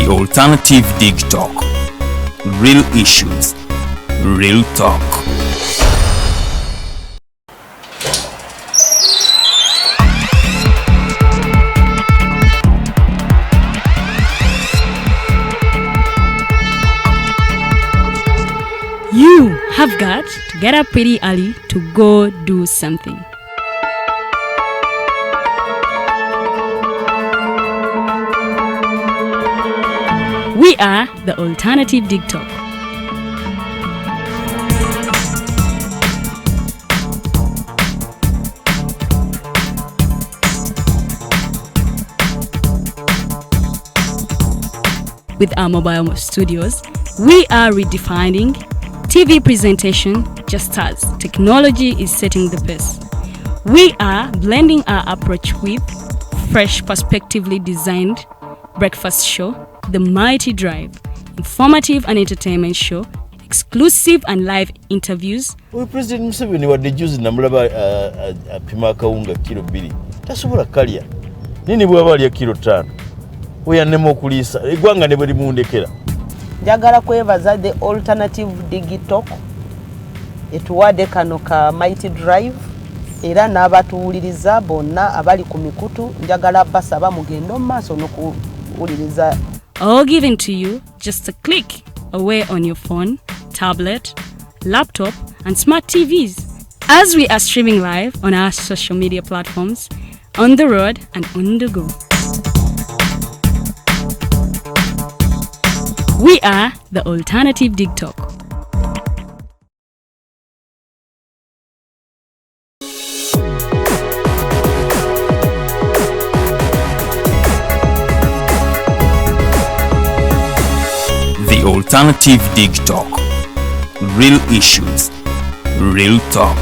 The Alternative Dig Talk. Real issues, real talk. You have got to get up pretty early to go do something. We are the Alternative Dig Talk. With our mobile studios, we are redefining TV presentation just as technology is setting the pace. We are blending our approach with fresh, perspectively designed breakfast show, The Mighty Drive, informative and entertainment show, exclusive and live interviews. We President Museveni wadde juzi namulaba apima akawunga kilo 2 tasobola kalya nini bwaba alya kilo 5 oyanema okuliisa eggwanga ne bwe limundekera. Njagala kwebaza the Alternative Dig Talk etuwadde kano ka Mighty Drive era n'abatuwuliriza bonna abali ku mikutu njagala basaba mugende mu maaso n'okuwuliriza. All given to you just a click away on your phone, tablet, laptop, and smart TVs. As we are streaming live on our social media platforms, on the road and on the go. We are the Alternative Dig Talk. The Alternative Dig Talk. Real issues, real talk.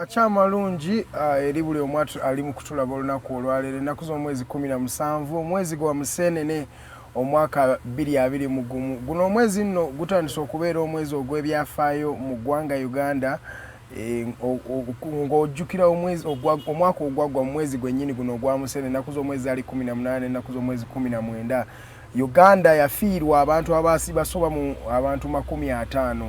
Chama lungi eri buli omwatu ali mu kutulaba olunaku olwaleero ennaku z'omwezi 17 omwezi gwa Musenene omwaka 2021 guno omwezi nno gutandise okubeera omwezi ogw'ebyafaayo mu ggwanga Uganda ng'ojjukira omwaka ogwaggwa mu mwezi gwennyini guno ogwa Musenene ennaku z'omwezi ali 18 ennaku z'omwezi 19 Uganda yafiirwa abantu basoba mu abantu 50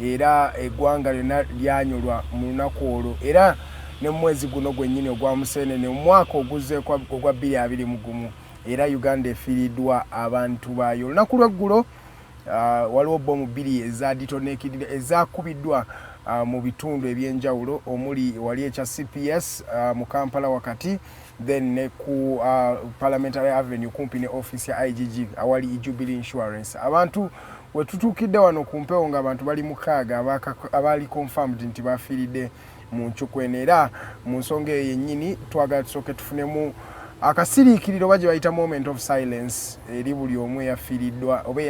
era eggwanga lyonna lyanyolwa mu lunaku olwo era ne mwezi guno gwennyini ogwa Musenene omwaka oguzzeeko ogwa 2021 era Uganda efiiriddwa abantu baayo. Olunaku lweggulo waliwo bbomu 2 ezaditoneekidde ezakubiddwa mu bitundu ebyenjawulo omuli wali ekya CPS mu Kampala wakati then ne ku Parliamentary Avenue kumpi ne office ya IGG awali Jubilee Insurance. Abantu wetutuukidde wano ku mpewo ng'abantu bali mukaaga abali confirmed nti bafiiridde mu nchukwene era mu nsonga eyo yennyini twagala tusooke tufunemu akasiriikiriro oba gye bayita moment of silence eri buli omu eyafiiriddwa oba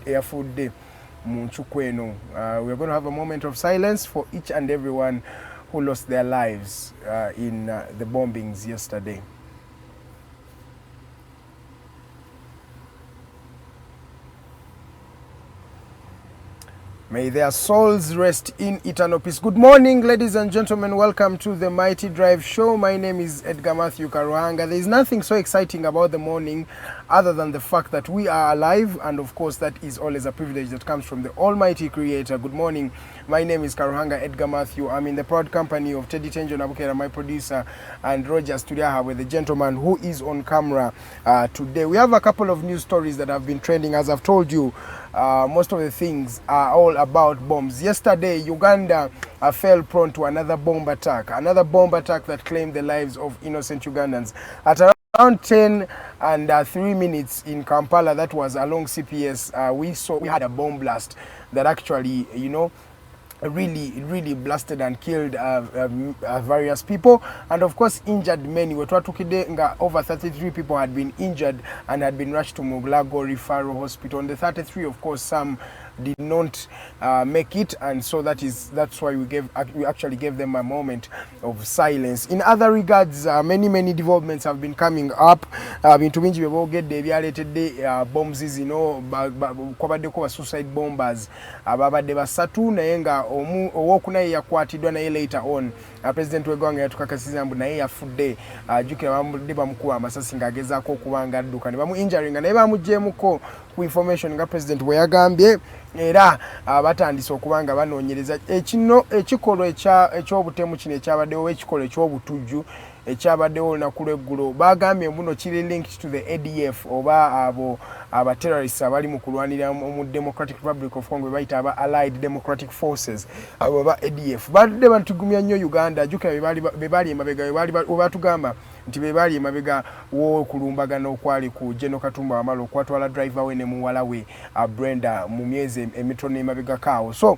eyafudde mu nchukweno. We are going to have a moment of silence for each and everyone who lost their lives in the bombings yesterday. May their souls rest in eternal peace. Good morning, ladies and gentlemen. Welcome to the Mighty Drive Show. My name is Edgar Matthew Karuhanga. There is nothing so exciting about the morning other than the fact that we are alive, and of course that is always a privilege that comes from the Almighty Creator. Good morning. My name is Karuhanga Edgar Matthew. I'm in the proud company of Teddy Tenjo Nabukera, my producer, and Roger Studiaha, with the gentleman who is on camera today. We have a couple of news stories that have been trending, as I've told you. Most of the things are all about bombs. Yesterday, Uganda fell prone to another bomb attack that claimed the lives of innocent Ugandans. At around 10 and 3 minutes in Kampala, that was along CPS, we had a bomb blast that actually, really blasted and killed various people, and of course injured many. Over 33 people had been injured and had been rushed to Muglago Referral Hospital. On the 33, of course, some did not make it, and so that's why we actually gave them a moment of silence. In other regards, many developments have been coming up. Bintu bingi byebogedde ebyaletedde bombs zino kwabaddeko ba suicide bombers ababadde basatu naye nga owokunaye yakwatiddwa naye later on president w'eggwanga yatukakasiza mbu naye yafudde jjukira bamudde bamukuba amasasi ng'agezaako okuba nga adduka ne bamu injury nga naye bamugjeemuko ku information nga president bwe yagambye era batandise okuba nga banoonyereza ekikolwa eky'obutemu kino ekyabaddewo ekikolwa eky'obutujju ekyabaddewo olunaku lw'eggulo bagambye mbuno kiri linked to the ADF oba abo abaterrorists abali mu kulwanira mu Democratic Republic of Congo bayita aba Allied Democratic Forces abo ba ADF badde batugumya nnyo Uganda jukira bebali emabega batugamba nti bebali emabega wo kulumbagana okwali ku General Katumba Wamala okwatwala driver we ne muwala we Brenda mu myezi emitone emabega kawo so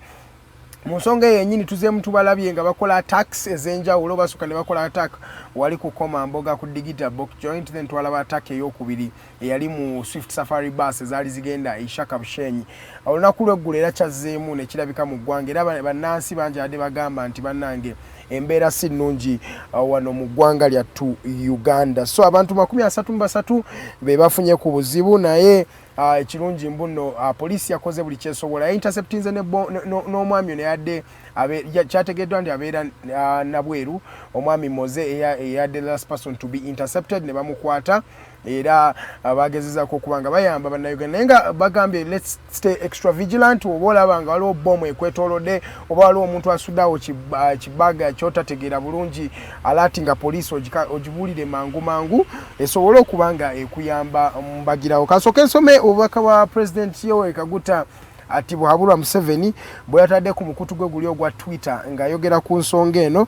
Musonga yennyini tuzeemu tubalabye nga bakola attacks ezenjawulo basuka ne bakola attack wali ku koma mboga ku digital box joint then twalaba attack ey'okubiri eyali mu Swift Safari bus ezaali zigenda Ishaka Bushenyi olunaku lw'eggulo era kyazzeemu ne kirabika mu ggwanga era bannansi bangi ade bagamba nti bannange embeera si nnungi wano mu ggwanga lyattu Uganda so abantu 33 be bafunye ku buzibu naye ekirungi mbuno poliisi yakoze buli kyesobola interceptinze n'omwami ono yadde kyategeddwa nti abeera nabweru omwami Moze eyadde last person to be intercepted ne bamukwata era bagezezaako okuba nga bayamba bannayuganda naye nga bagambye let's stay extra vigilant oba olaba nga waliwo bomu ekwetoolodde oba waliwo omuntu asuddawo kibaga kyotategeera bulungi alaati nga poliisi ogibuulire mangu esobole okuba nga ekuyamba mbagirawo kasooka ensome obubaka bwa president Yoweri Kaguta ati Buhabulwa Museveni bwe yatadde ku mukutu gwe guli ogwa Twitter ng'ayogera ku nsonga eno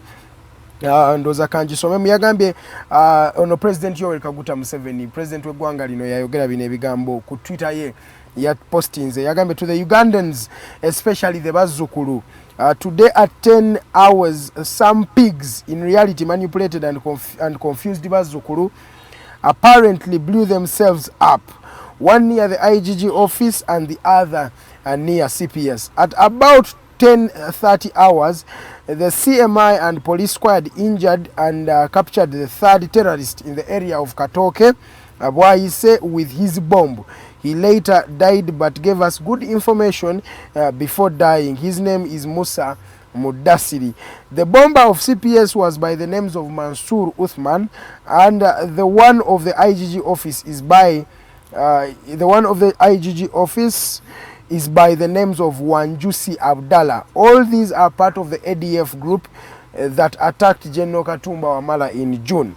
ndoza kangisome yagambye ono president Yoweri Kaguta Museveni president w'eggwanga lino yayogera bino ebigambo ku Twitter ye ya postinze yagambye to the Ugandans especially the bazzukulu today at 10 hours some pigs in reality manipulated and confused bazzukulu apparently blew themselves up one near the IGG office and the other near CPS at about 10:30 hours the CMI and police squad injured and captured the third terrorist in the area of Katoke Abwaise with his bomb. He later died but gave us good information before dying. His name is Musa Mudassiri. The bomber of CPS was by the names of Mansour Uthman and the one of the IGG office is by the names of Wanjusi Abdallah. All these are part of the ADF group that attacked General Katumba Wamala in June.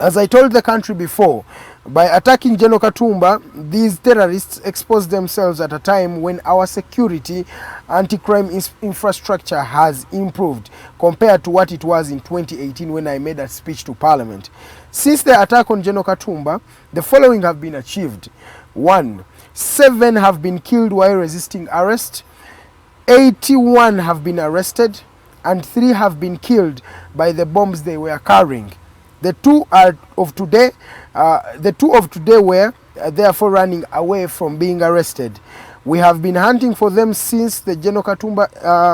As I told the country before, by attacking General Katumba, these terrorists exposed themselves at a time when our security anti-crime infrastructure has improved compared to what it was in 2018 when I made a speech to Parliament. Since the attack on General Katumba, the following have been achieved. 1. 7 have been killed while resisting arrest. 81 have been arrested and 3 have been killed by the bombs they were carrying. The two of today were therefore running away from being arrested. We have been hunting for them since the General Katumba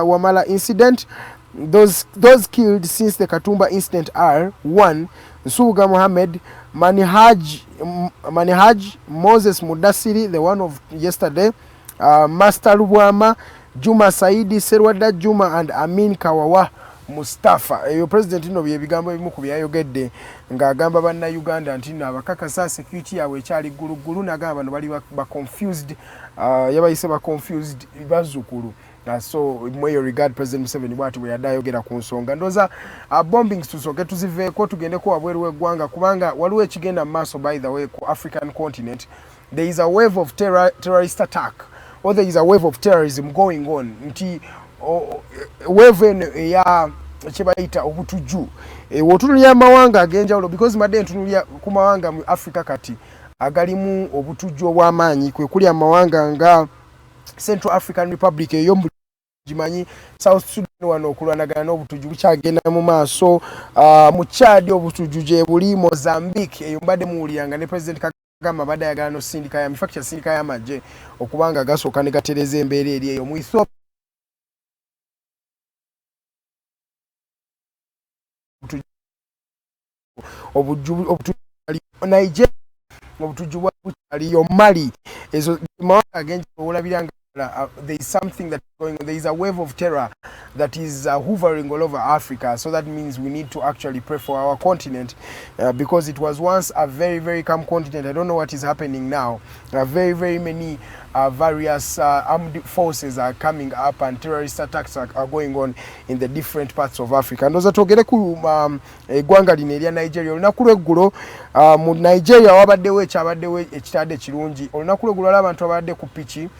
Wamala incident. Those killed since the Katumba incident are 1. Nsubuga Mohammed, Manihaj Moses Mudassiri, the one of yesterday, Master Lubwama, Juma Saidi, Serwada Juma and Amin Kawawa Mustafa. Eyo president ino byebigambo ebimu ku byayogedde ng'agamba banna Uganda nti abakakasa security yawe ekyali ggulugulu n'agamba bano bali ba confused yabayise ba confused bazzukulu. So mweyo regard President Museveni bwati bwe yadde ayogera ku nsonga ndoza bombings tusooke tuziveeko tugendeko wabweru w'eggwanga kubanga waliwo ekigenda mu maaso by the way ku African continent. There is a wave of terrorist attack or there is a wave of terrorism going on nti wave eno eya kyebayita obutujju wotunulya amawanga ag'enjawulo because madde ntunulya ku mawanga mu Africa kati agalimu obutujju obw'amaanyi kwe kuli amawanga nga Central African Republic eyo jimanyi South Sudan wano okulwanagana n'obutujju bukyagenda mu maaso mu Chad obutujju gye buli Mozambique eyo mbadde muwuliranga ne President gama bada yagala no sindika ya mifacture sindika ya maje okubanga gasooka ne gatereza embeera eri eyo mu Ethiopia Nigeria obutuju bwaliyo Mali ezo mawanga agenje olabiranga there is something that is going on. There is a wave of terror that is hovering all over Africa. So that means we need to actually pray for our continent because it was once a very, very calm continent. I don't know what is happening now. Very, very many various armed forces are coming up and terrorist attacks are going on in the different parts of Africa. And those togere ku eggwanga lino erya Nigeria olunaku lw'eggulo mu Nigeria wabaddewo ekyabaddewo ekitadde kirungi olunaku lw'eggulo abantu abadde ku piki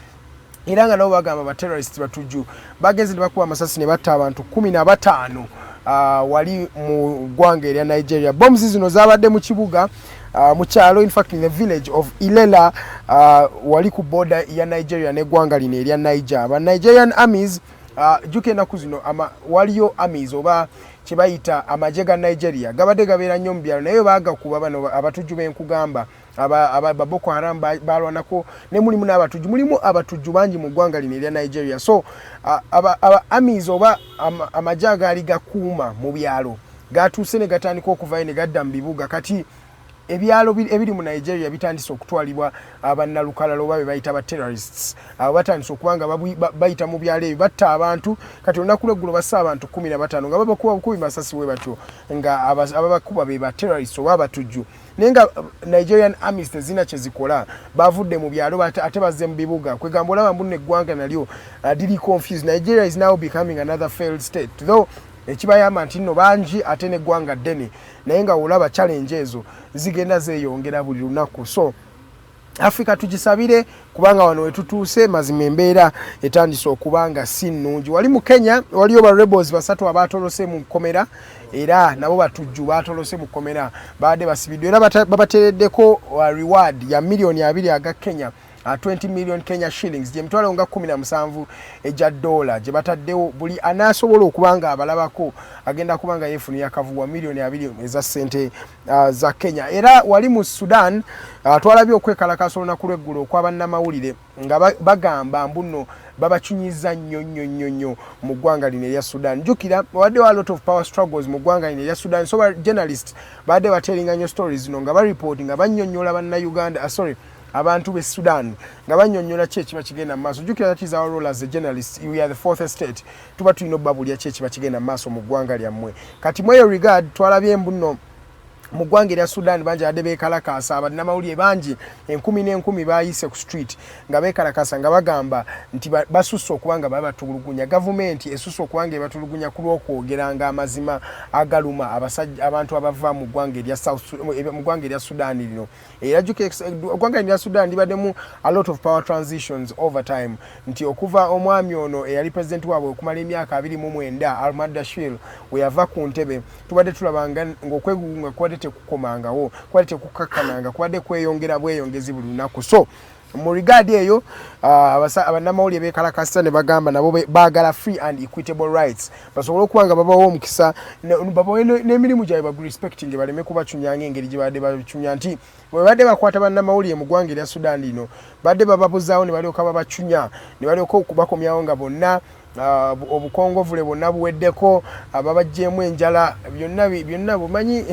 era nga nabo bagamba ba terrorists batuju bagenze ne bakuba amasasi ne batta abantu 15 wali mu ggwanga erya Nigeria. Bombs zino zabadde mu kibuga mu kyalo, in fact in the village of Ilela wali ku border ya Nigeria ne ggwanga lino erya Niger. Ba Nigerian armies juke naku zino waliyo armies oba kibayita amajega Nigeria gabadde gabeera nnyo mu byalo naye baagakuba bano abatujju b'enkugamba aba Boko Haram balwanako ne mulimu n'abatujju mulimu abatujju bangi mu ggwanga lino erya Nigeria. So aba armies oba amajaga ali gakuuma mu byalo gatuuse ne gatandika okuvayo ne gadda mu bibuga kati ebyalo ebiri mu Nigeria bitandise okutwalibwa abannalukalala oba bayita ba terrorists batandise okubanga bayita mu byalo ebyo batta abantu kati olunaku lw'eggulo bassa abantu 15 nga babakuba bukubi masasi we batyo nga ababakuba be ba terrorists oba abatujju naye nga Nigerian armies tezina kye zikola bavudde mu byalo ate bazze mu bibuga kwegamba olaba mbuno eggwanga nalyo liri confused. Nigeria is now becoming another failed state though ekibayamba nti nno bangi ate n'eggwanga ddene naye nga olaba challenge ezo zigenda zeeyongera buli lunaku. So Africa tugisabire kubanga wano wetutuuse mazima embeera etandise okubanga si nnungi. Wali mu Kenya waliyo ba rebels basatu abatolose mu komera era nabo batujju batolose mu komera baade basibiddwa era babatereddeko reward ya milioni 2 aga Kenya 20 million Kenya shillings je mtwalo nga 17 eja dola je bataddewo buli anasobola okubanga abalabako agenda kubanga yefunu yakavuwa milioni 2 eza sente za Kenya. Era wali mu Sudan twalabye okwekalakaso na kulweggulo kwa bannamawulire nga bagamba mbuno babachunyiza nnyo mu ggwanga lino erya Sudan. Jukira wadde a lot of power struggles mu ggwanga lino erya Sudan, so journalists badde batelinga nnyo stories zino nga reporting nga bannyonnyola banna Uganda abantu be Sudan nga bannyonnyola kiba kigenda mu maaso. Jukira that is our role as a journalist. We are the fourth estate tuba tulina obbabulya kiba kigenda mu maaso mu ggwanga lyammwe. Kati mweyo regard twalabye mbuno mu ggwanga erya Sudan bangi adde beekalakaasa abannamawulire bangi 10,000 bayise ku street nga beekalakaasa nga bagamba nti basusse okubanga babatulugunya gavumenti esusse okubanga ebatulugunya ku lw'okwogeranga amazima agaluma abantu abava mu ggwanga erya Sudan lino. Era eggwanga erya Sudan libaddemu a lot of power transitions over time nti okuva omwami ono eyali president waabwe okumala emyaka 29 Al-Madashir we yava ku ntebe tubadde tulabanga ng'okwegugunga kwadde tekukomangawo kwadde tekukakkananga kwadde kweyongera bweyongezi buli lunaku. So mu regard eyo abannamawulire beekalakasa ne bagamba nabo baagala free and equitable rights basobole okubanga babawo omukisa n'emirimu gyabwe respecting baleme kubacunyanga engeri gye badde bacunya nti bwe badde bakwata bannamawulire mu ggwanga erya Sudan lino badde bababuzaawo ne balyoka babacunya ne balyoka okubakomyawo nga bonna obukongovule bonna buweddeko babajjeemu enjala byonna bumanyi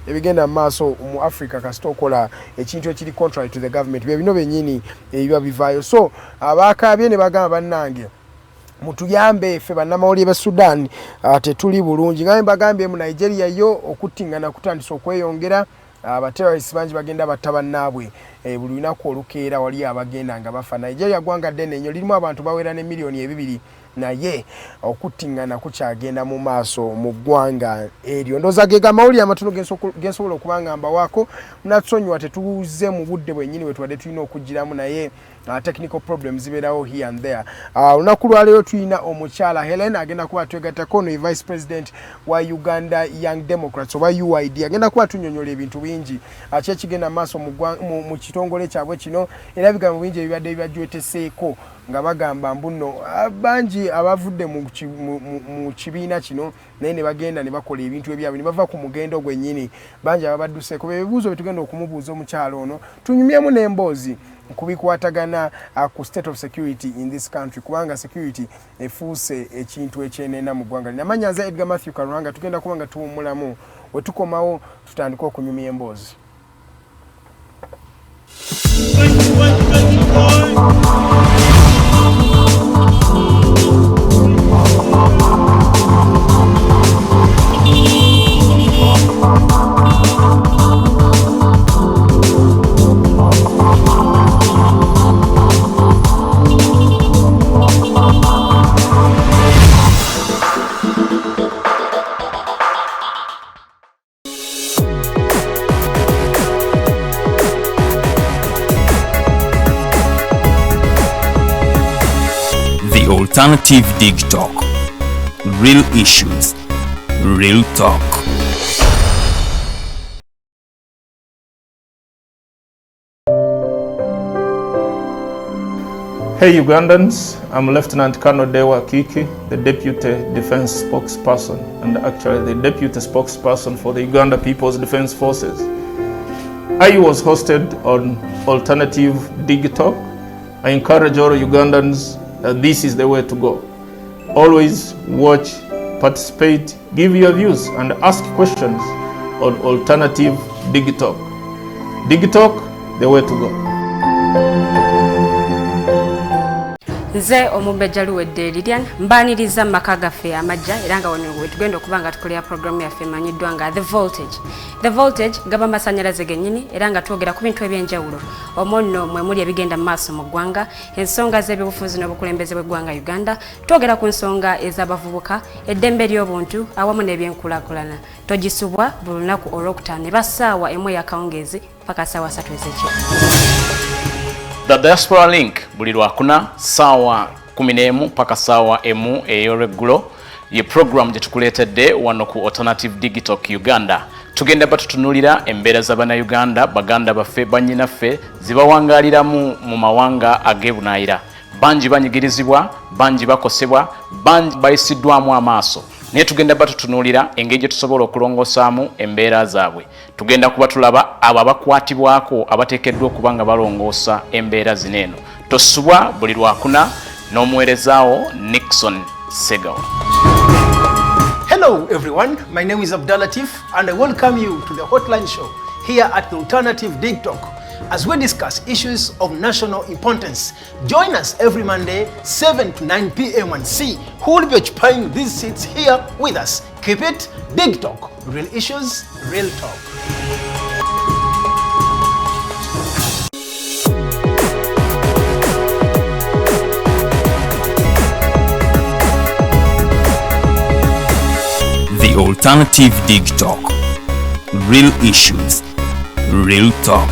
ebigenda mu maaso mu Africa kasita okola ekintu ekiri contrary to the government bino bennyini ebiba bivaayo. So abaakaabye ne bagamba bannange mutuyambe ffe bannamawulire ba Sudan tetuli bulungi nga mbagambye mu Nigeria yo okuttingana kutandisa okweyongera abaterrorists bangi bagenda batta bannaabwe buli lunaku olukeera wali abagenda nga bafa. Nigeria ggwanga ddene nnyo lirimu abantu bawera ne milioni 2 naye okuttingana kukyagenda mu maaso mu ggwanga eryo. Ndooza ge gamawulire amatono gensobola okubanga mbawaako natusonyiwa tetuuze mu budde bwennyini wetubadde tulina okugiramu naye technical problems zibeerawo here and there. Olunaku lwaleero tulina omukyala Hellen agenda kuba twegattako ono vice president wa Uganda Young Democrats oba UYD agenda kuba tunnyonnyola ebintu bingi kyekigenda mu maaso mu kitongole kyabwe kino era bigambo bingi ebibadde byajweteseeko nga bagamba mbuno bangi abavudde mu kibiina kino naye ne bagenda ne bakola ebintu ebyabwe ne bava ku mugendo gwennyini bangi ababadduseeko ebibuuzo bye tugenda okumubuuza omukyalo ono tunyumyemu n'emboozi kubikwatagana ku state of security in this country kubanga security efuuse ekintu ekyenena mu ggwanga namanya nze Edgar Matthew Karuranga tugenda kuba nga tuwummulamu we tukomawo tutandika okunyumya emboozi. Alternative Dig Talk. Real issues, real talk. Hey Ugandans, I'm Lieutenant Colonel Dewa Kiki, the Deputy Defense Spokesperson and actually the Deputy Spokesperson for the Uganda People's Defense Forces. I was hosted on Alternative Dig Talk. I encourage all Ugandans that this is the way to go. Always watch, participate, give your views and ask questions on Alternative Dig Talk. Dig Talk, the way to go. Nze omubejjalu wedde Lilian mbaniriza maka gaffe amajja era nga wano tugenda okuba nga tukolera programu yaffe emanyiddwa nga The Voltage. The Voltage gaba masanyalaze gennyini era nga twogera ku bintu ebyenjawulo omwo nno mwe muli ebigenda mu maaso mu ggwanga ensonga z'eby'obufuzi n'obukulembeze bw'eggwanga Uganda twogera ku nsonga ez'abavubuka eddembe ly'obuntu awamu n'ebyenkulaakulana togisubwa buli lunaku olwokutaano eba ssaawa emu ey'akawungeezi paka ssaawa 3 ez'ekiro. The Diaspora Link buli lwakuna sawa 11 paka sawa emu ey'olweggulo ye program gye tukuleetedde wano ku Alternative Digital Uganda. Tugenda batutunulira embeera z'Abannayuganda baganda baffe bannyinaffe zibawangaaliramu mu mawanga ag'ebunaayira. Bangi banyigirizibwa, bangi bakosebwa, bangi bayisiddwamu amaaso. Naye tugenda batutunulira engeri gye tusobola okulongosaamu embeera zaabwe. Tugenda kuba tulaba abo abakwatibwako abateekeddwa okuba nga balongoosa embeera zino eno. Tosubwa buli lwakuna n'omuweerezaawo Nixon Segawa. Hello everyone, my name is Abdulatif and I welcome you to the Hotline Show here at the Alternative Dig Talk as we discuss issues of national importance. Join us every Monday 7 to 9 p.m. and see who will be occupying these seats here with us. Keep it Dig Talk, real issues, real talk. The Alternative Dig Talk. Real issues, real talk.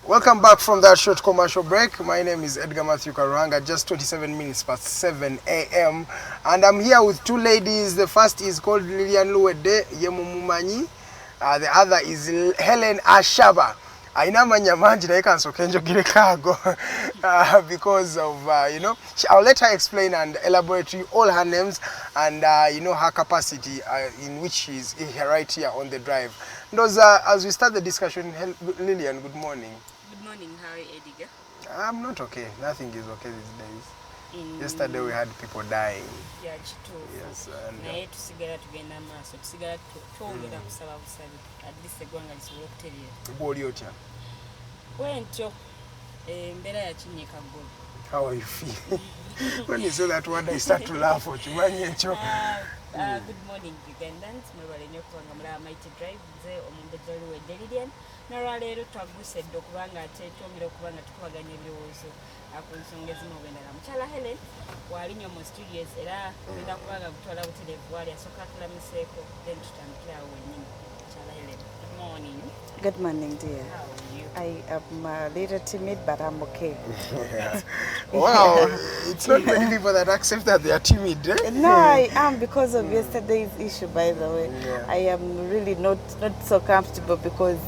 Welcome back from that short commercial break. My name is Edgar Matthew Karuranga, just 27 minutes past 7 a.m. And I'm here with two ladies. The first is called Lilian Luwede Yemumumanyi. The other is Hellen Asaba. Ainamanya manji na eka nsoke njogere kago because of, I'll let her explain and elaborate all her names and, her capacity in which she's right here on the drive. Those, as we start the discussion, Lilian, good morning. Good morning, how are you, Edgar? I'm not okay. Nothing is okay these days. Yesterday we had people dying. Yeah, true. Yes, and naye tusigala tugenda maaso tusigala twongera kusaba busabi at least eggwanga lisobole okutereera. Bw'oli otya? Bwentyo embeera yakinnyika ggulu. How are you feeling? When you say that word I start to laugh okimanyi ekyo. Good morning, Ugandans. Mwebale nnyo kubanga mulaba Mighty Drive. Nze omumbejjali w'edde n'olwaleero twagusedde okubanga ate twongera okubanga tukubaganya ebirowoozo ku nsonga ezimu obwendala. Mukyala Hellen walinnyo mu studios era ogenda kubanga gutwala butereevu wali asooka atulamiseeko then tutandikira awo wennyini. Mukyala Hellen, good morning. Good morning, dear. How are you? I am a little timid, but I'm okay. Wow, it's not many people that accept that they are timid. Eh? No, I am because of yesterday's issue, by the way. Yeah. I am really not so comfortable because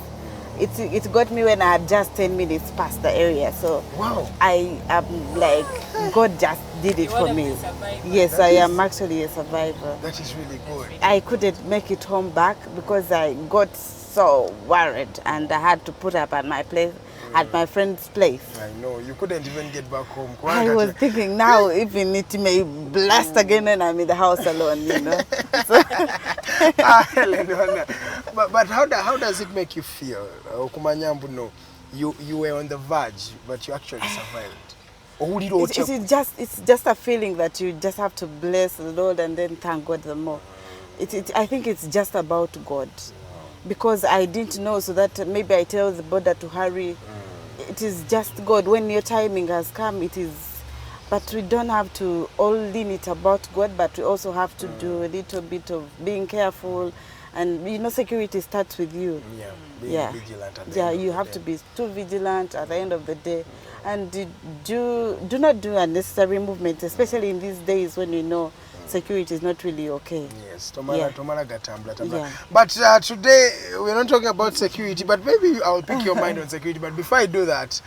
it got me when I had just 10 minutes past the area. So Wow. I am like, God just did it for me. Yes, I am actually a survivor. That is really good. I couldn't make it home back because I got so worried and I had to put up at my place, at my friend's place. I know, you couldn't even get back home. I was thinking now even it may blast again when I'm in the house alone, you know. So Helen, but how does it make you feel? Okumanyambu, no, you were on the verge, but you actually survived. It's just a feeling that you just have to bless the Lord and then thank God the more. I think it's just about God. Because I didn't know, so that maybe I tell the border to hurry. It is just God. When your timing has come, it is. But we don't have to all lean it about God, but we also have to do a little bit of being careful. And you know, security starts with you. Yeah, being vigilant. You have to be too vigilant at the end of the day. And do not do unnecessary movement, especially in these days when you know security is not really okay. Yes, tomala gatambla. But today we're not talking about security, but maybe I'll pick your mind on security. But before I do that,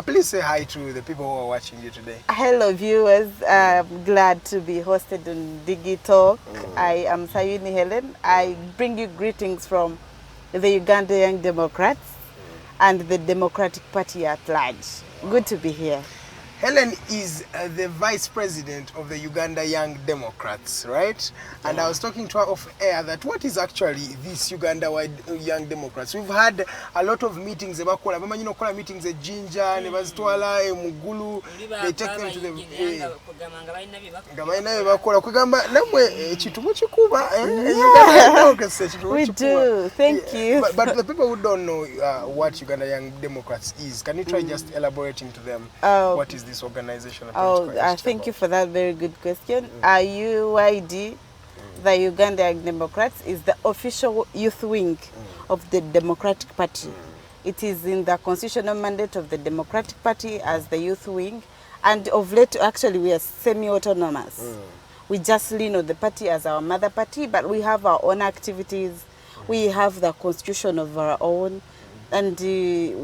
please say hi to the people who are watching you today. Hello viewers, I'm glad to be hosted on Digitalk. I am Sayuni Hellen. I bring you greetings from the Uganda Young Democrats and the Democratic Party at large. Good to be here. Hellen is the vice president of the Uganda Young Democrats, right? And I was talking to her off air that what is actually this Uganda Young Democrats? We've had a lot of meetings. They meetings at Jinja, Nevastwala, Mugulu. They take them to the. We do. Thank you. But the people who don't know what Uganda Young Democrats is, can you try just elaborating to them what is this organization? Thank you for that very good question. UYD, the Uganda Young Democrats, is the official youth wing of the Democratic Party. It is in the constitutional mandate of the Democratic Party as the youth wing, and of late actually we are semi-autonomous. We just lean on the party as our mother party, but we have our own activities. We have the constitution of our own. And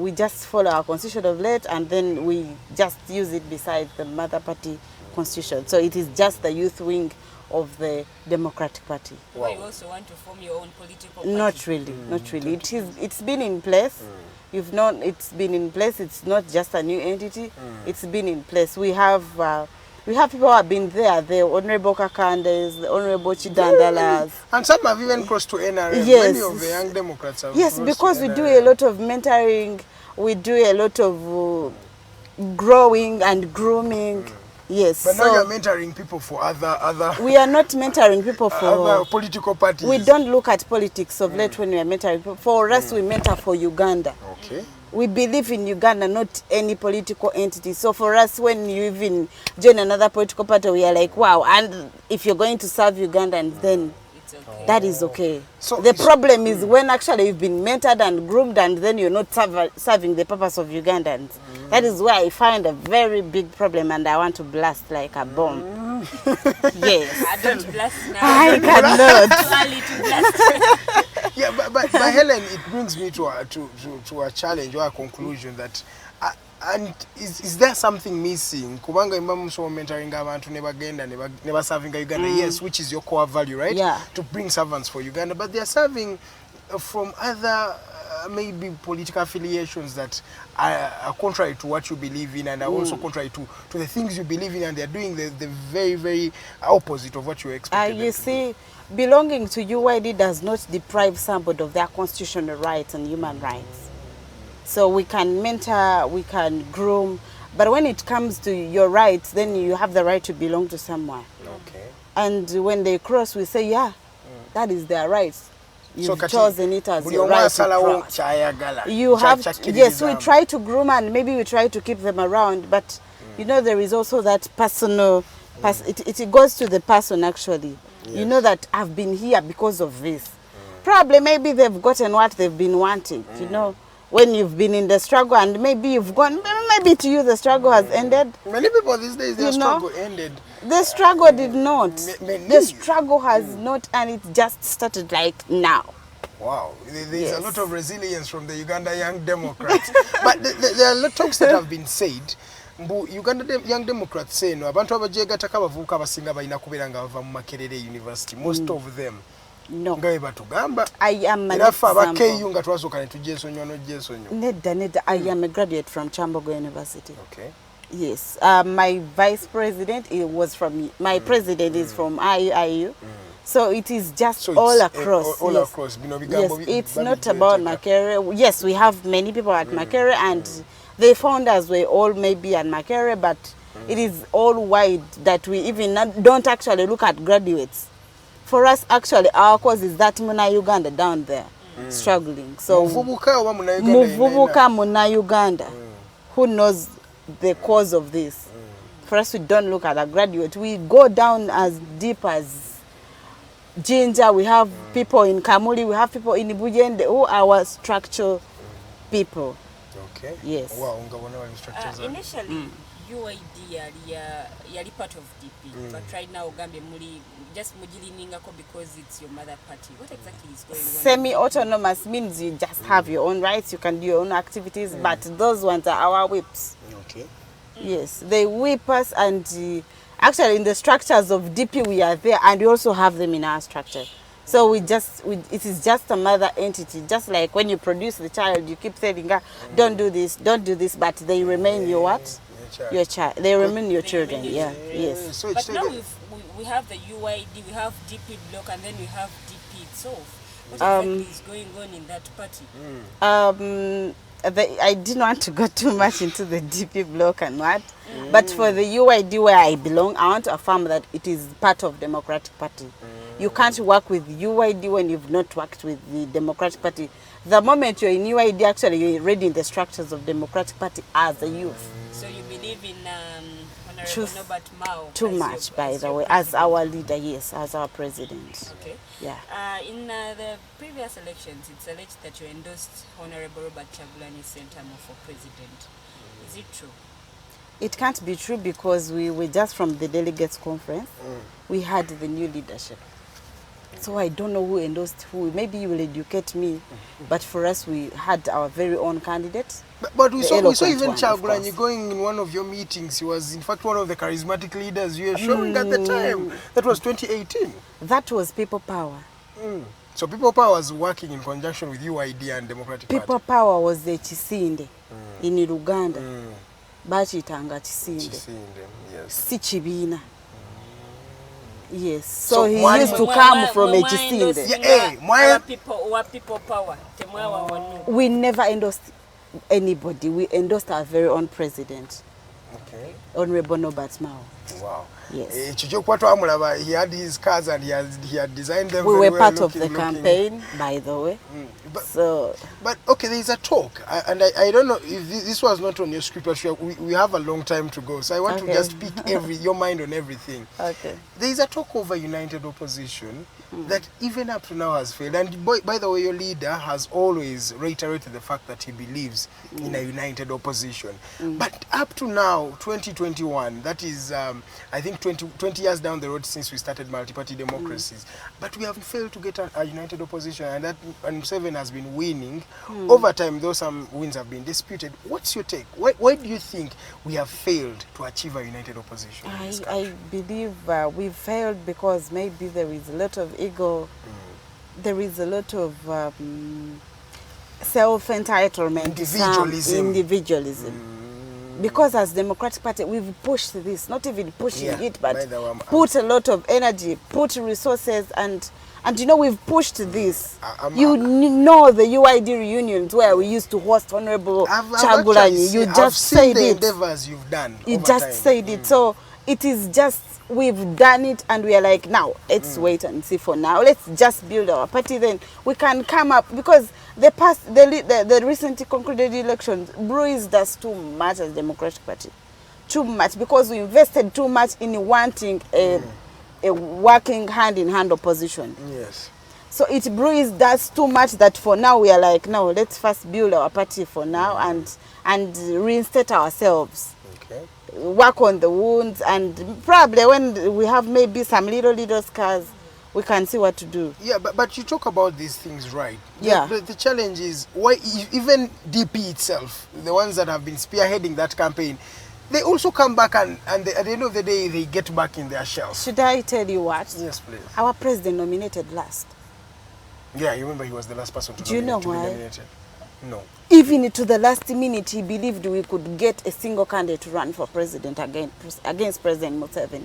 we just follow our constitution of late, and then we just use it beside the mother party constitution. So it is just the youth wing of the Democratic Party. Wow. You also want to form your own political party? Not really, not really. It's been in place. You've known it's been in place. It's not just a new entity. It's been in place. We have people who have been there, the Honorable Kakandes, the Honorable Chidandalas. And some have even crossed to NRM. Yes. Many of the Young Democrats have Yes, crossed because to we NRM. do a lot of mentoring, we do a lot of growing and grooming. Yes. But now you're mentoring people for other We are not mentoring people for other political parties. We don't look at politics of late when we are mentoring people. For us, we mentor for Uganda. Okay. We believe in Uganda, not any political entity. So for us, when you even join another political party, we are like, wow. And if you're going to serve Ugandans, then that is okay. So the problem is when actually you've been mentored and groomed and then you're not serving the purpose of Ugandans. That is where I find a very big problem, and I want to blast like a bomb. Yes. I don't blast now. I cannot. Too early to blast. Yeah, but Hellen, it brings me to a challenge or a conclusion that, and is there something missing? Kubanga imbamu so mentoring abantu never serving Uganda, yes, which is your core value, right? Yeah. To bring servants for Uganda, but they are serving from other maybe political affiliations that are contrary to what you believe in, and are also contrary to the things you believe in, and they're doing the very, very opposite of what you expected. You see, belonging to UYD does not deprive somebody of their constitutional rights and human rights. So we can mentor, we can groom, but when it comes to your rights, then you have the right to belong to someone. Okay. And when they cross, we say, yeah, that is their right. You've chosen it as your right to cross. You have, yes, we try to groom and maybe we try to keep them around, but you know, there is also that personal, it goes to the person actually. Yes. You know that I've been here because of this. Probably maybe they've gotten what they've been wanting, you know. When you've been in the struggle and maybe you've gone, maybe to you the struggle has ended. Many people these days, their struggle ended. The struggle did not. The struggle has not, and it just started like now. Wow, there's a lot of resilience from the Uganda Young Democrats. But there are a lot of talks that have been said. Uganda Young Democrats say no, abantu abajega takabavuka abasinga balina kubeera nga bava mu Makerere University. Most of them. No. I am an I am a graduate from Chambogo University. Okay. Yes. My vice president was from my president is from IU. So it is just all across. All across. Yes, it's not about Makerere. Yes, we have many people at Makerere, and the founders were all maybe at Makerere, but it is all wide that we even don't actually look at graduates. For us, actually, our cause is that Muna Uganda down there, struggling. So, Muvubuka Muna Uganda, who knows the cause of this? For us, we don't look at a graduate. We go down as deep as Jinja. We have people in Kamuli, we have people in Ibujende, who are our structural people. Okay. Yes. Wow. Initially, UYD yali part of DP, but right now Ugambe Muli just mujilininga because it's your mother party. What exactly is going on? Semi-autonomous means you just have your own rights, you can do your own activities, but those ones are our whips. Okay. Yes, they whip us, and actually in the structures of DP we are there, and we also have them in our structure. So it is just a mother entity. Just like when you produce the child, you keep saying, don't do this, but they remain your what? Your child. They remain your children. Yes. So but now we have the UYD, we have DP block, and then we have DP itself. What exactly is going on in that party? I didn't want to go too much into the DP block and what, but for the UYD where I belong, I want to affirm that it is part of Democratic Party. You can't work with UYD when you've not worked with the Democratic Party. The moment you're in UYD, actually you're already in the structures of Democratic Party as a youth. So you believe in Honorable Norbert Mao? Too much, by the way, as our leader, yes, as our president. Okay. Yeah. In the previous elections, it's alleged that you endorsed Honorable Robert Chagulani Sentamu for president. Is it true? It can't be true because we were just from the delegates conference. We had the new leadership. So I don't know who endorsed who. Maybe you will educate me. But for us, we had our very own candidate. But we saw even Chagulani going in one of your meetings. He was, in fact, one of the charismatic leaders you were showing at the time. That was 2018. That was People Power. So People Power was working in conjunction with UID and Democratic Party. People Power was the Chisinde in Uganda. Bachitanga Chisinde. Yes. Si Chibina. Yes, so he used to come from a Chisinde. People Power. We never endorsed anybody. We endorsed our very own president. Okay. Honorable Norbert Mao. Wow. Yes. He had his cars and he had designed them. We were part of the campaign, by the way. But okay, there is a talk, and I don't know if this was not on your script, but we have a long time to go, so I want to just pick your mind on everything. Okay. There is a talk over united opposition that even up to now has failed. And by the way, your leader has always reiterated the fact that he believes in a united opposition. But up to now, 2021, that is, I think 20 years down the road since we started multi-party democracies, but we have failed to get a united opposition, and Museveni has been winning. Over time, though some wins have been disputed. What's your take? Why do you think we have failed to achieve a united opposition? I believe we failed because maybe there is a lot of ego, there is a lot of self-entitlement, individualism. Because as Democratic Party, we've pushed this, not even pushing it, but put a lot of energy, put resources, and you know, we've pushed this. You know the UID reunions where we used to host Honorable Chagulani. You just said it. Endeavors you've done. You just said it. So it is just we've done it and we are like, now let's wait and see for now. Let's just build our party, then we can come up, because the recently concluded elections bruised us too much as Democratic Party. Too much, because we invested too much in wanting a working hand-in-hand opposition. Yes. So it bruised us too much that for now we are like, no, let's first build our party for now and reinstate ourselves. Okay. Work on the wounds, and probably when we have maybe some little scars, we can see what to do. Yeah, but you talk about these things, right? Yeah. The challenge is why even DP itself, the ones that have been spearheading that campaign, they also come back and at the end of the day, they get back in their shells. Should I tell you what? Yes, please. Our president nominated last. Yeah, you remember he was the last person to Do you know be why? nominated. No. Even to the last minute, he believed we could get a single candidate to run for president against President Museveni.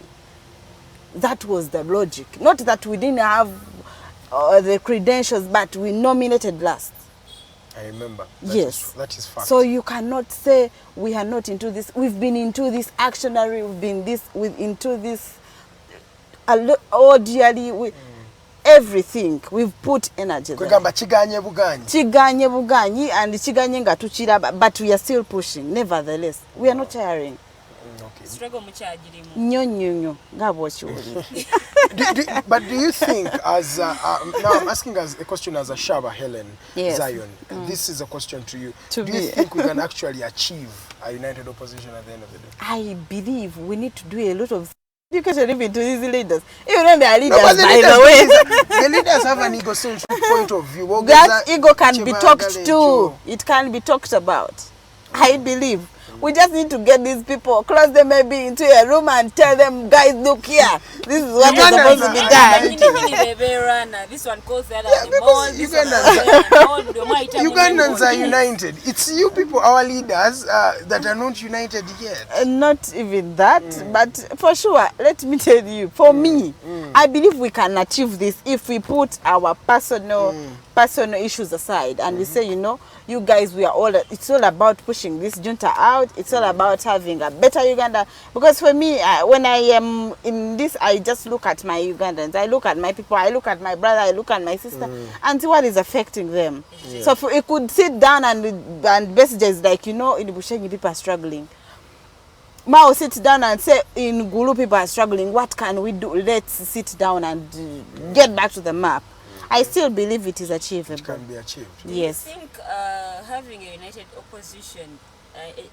That was the logic. Not that we didn't have the credentials, but we nominated last. I remember. Yes. That is fact. So you cannot say we are not into this. We've been into this actionary. We've been into this orderly. Everything we've put energy there. Chiganye buganyi and chiganye nga tuchiraba, but we are still pushing. Nevertheless, we are not tiring. Okay. Struggle muchajirimu. Nyo ngabo chiuli. But do you think, as now I'm asking as a question as Ashaba Hellen Zion, this is a question to you. Do you think we can actually achieve a united opposition at the end of the day? I believe we need to do a lot of education even to these leaders. Even when they are leaders, by the way. The leaders have an egocentric point of view. That ego can be talked to. It can be talked about. I believe. We just need to get these people, close them maybe into a room and tell them, guys, look here. This is what is supposed to be done. This one calls the other Ugandans are united. It's you people, our leaders, that are not united yet. Not even that, but for sure, let me tell you, for me, I believe we can achieve this if we put our personal issues aside and we say, you know, you guys, it's all about pushing this junta out. It's all about having a better Uganda. Because for me, when I am in this, I just look at my Ugandans. I look at my people. I look at my brother. I look at my sister and see what is affecting them. Yeah. So if we could sit down and messages like, you know, in Bushenyi people are struggling. Mao sit down and say, in Gulu people are struggling. What can we do? Let's sit down and get back to the map. I still believe it is achievable. It can be achieved. Yes. I think having a united opposition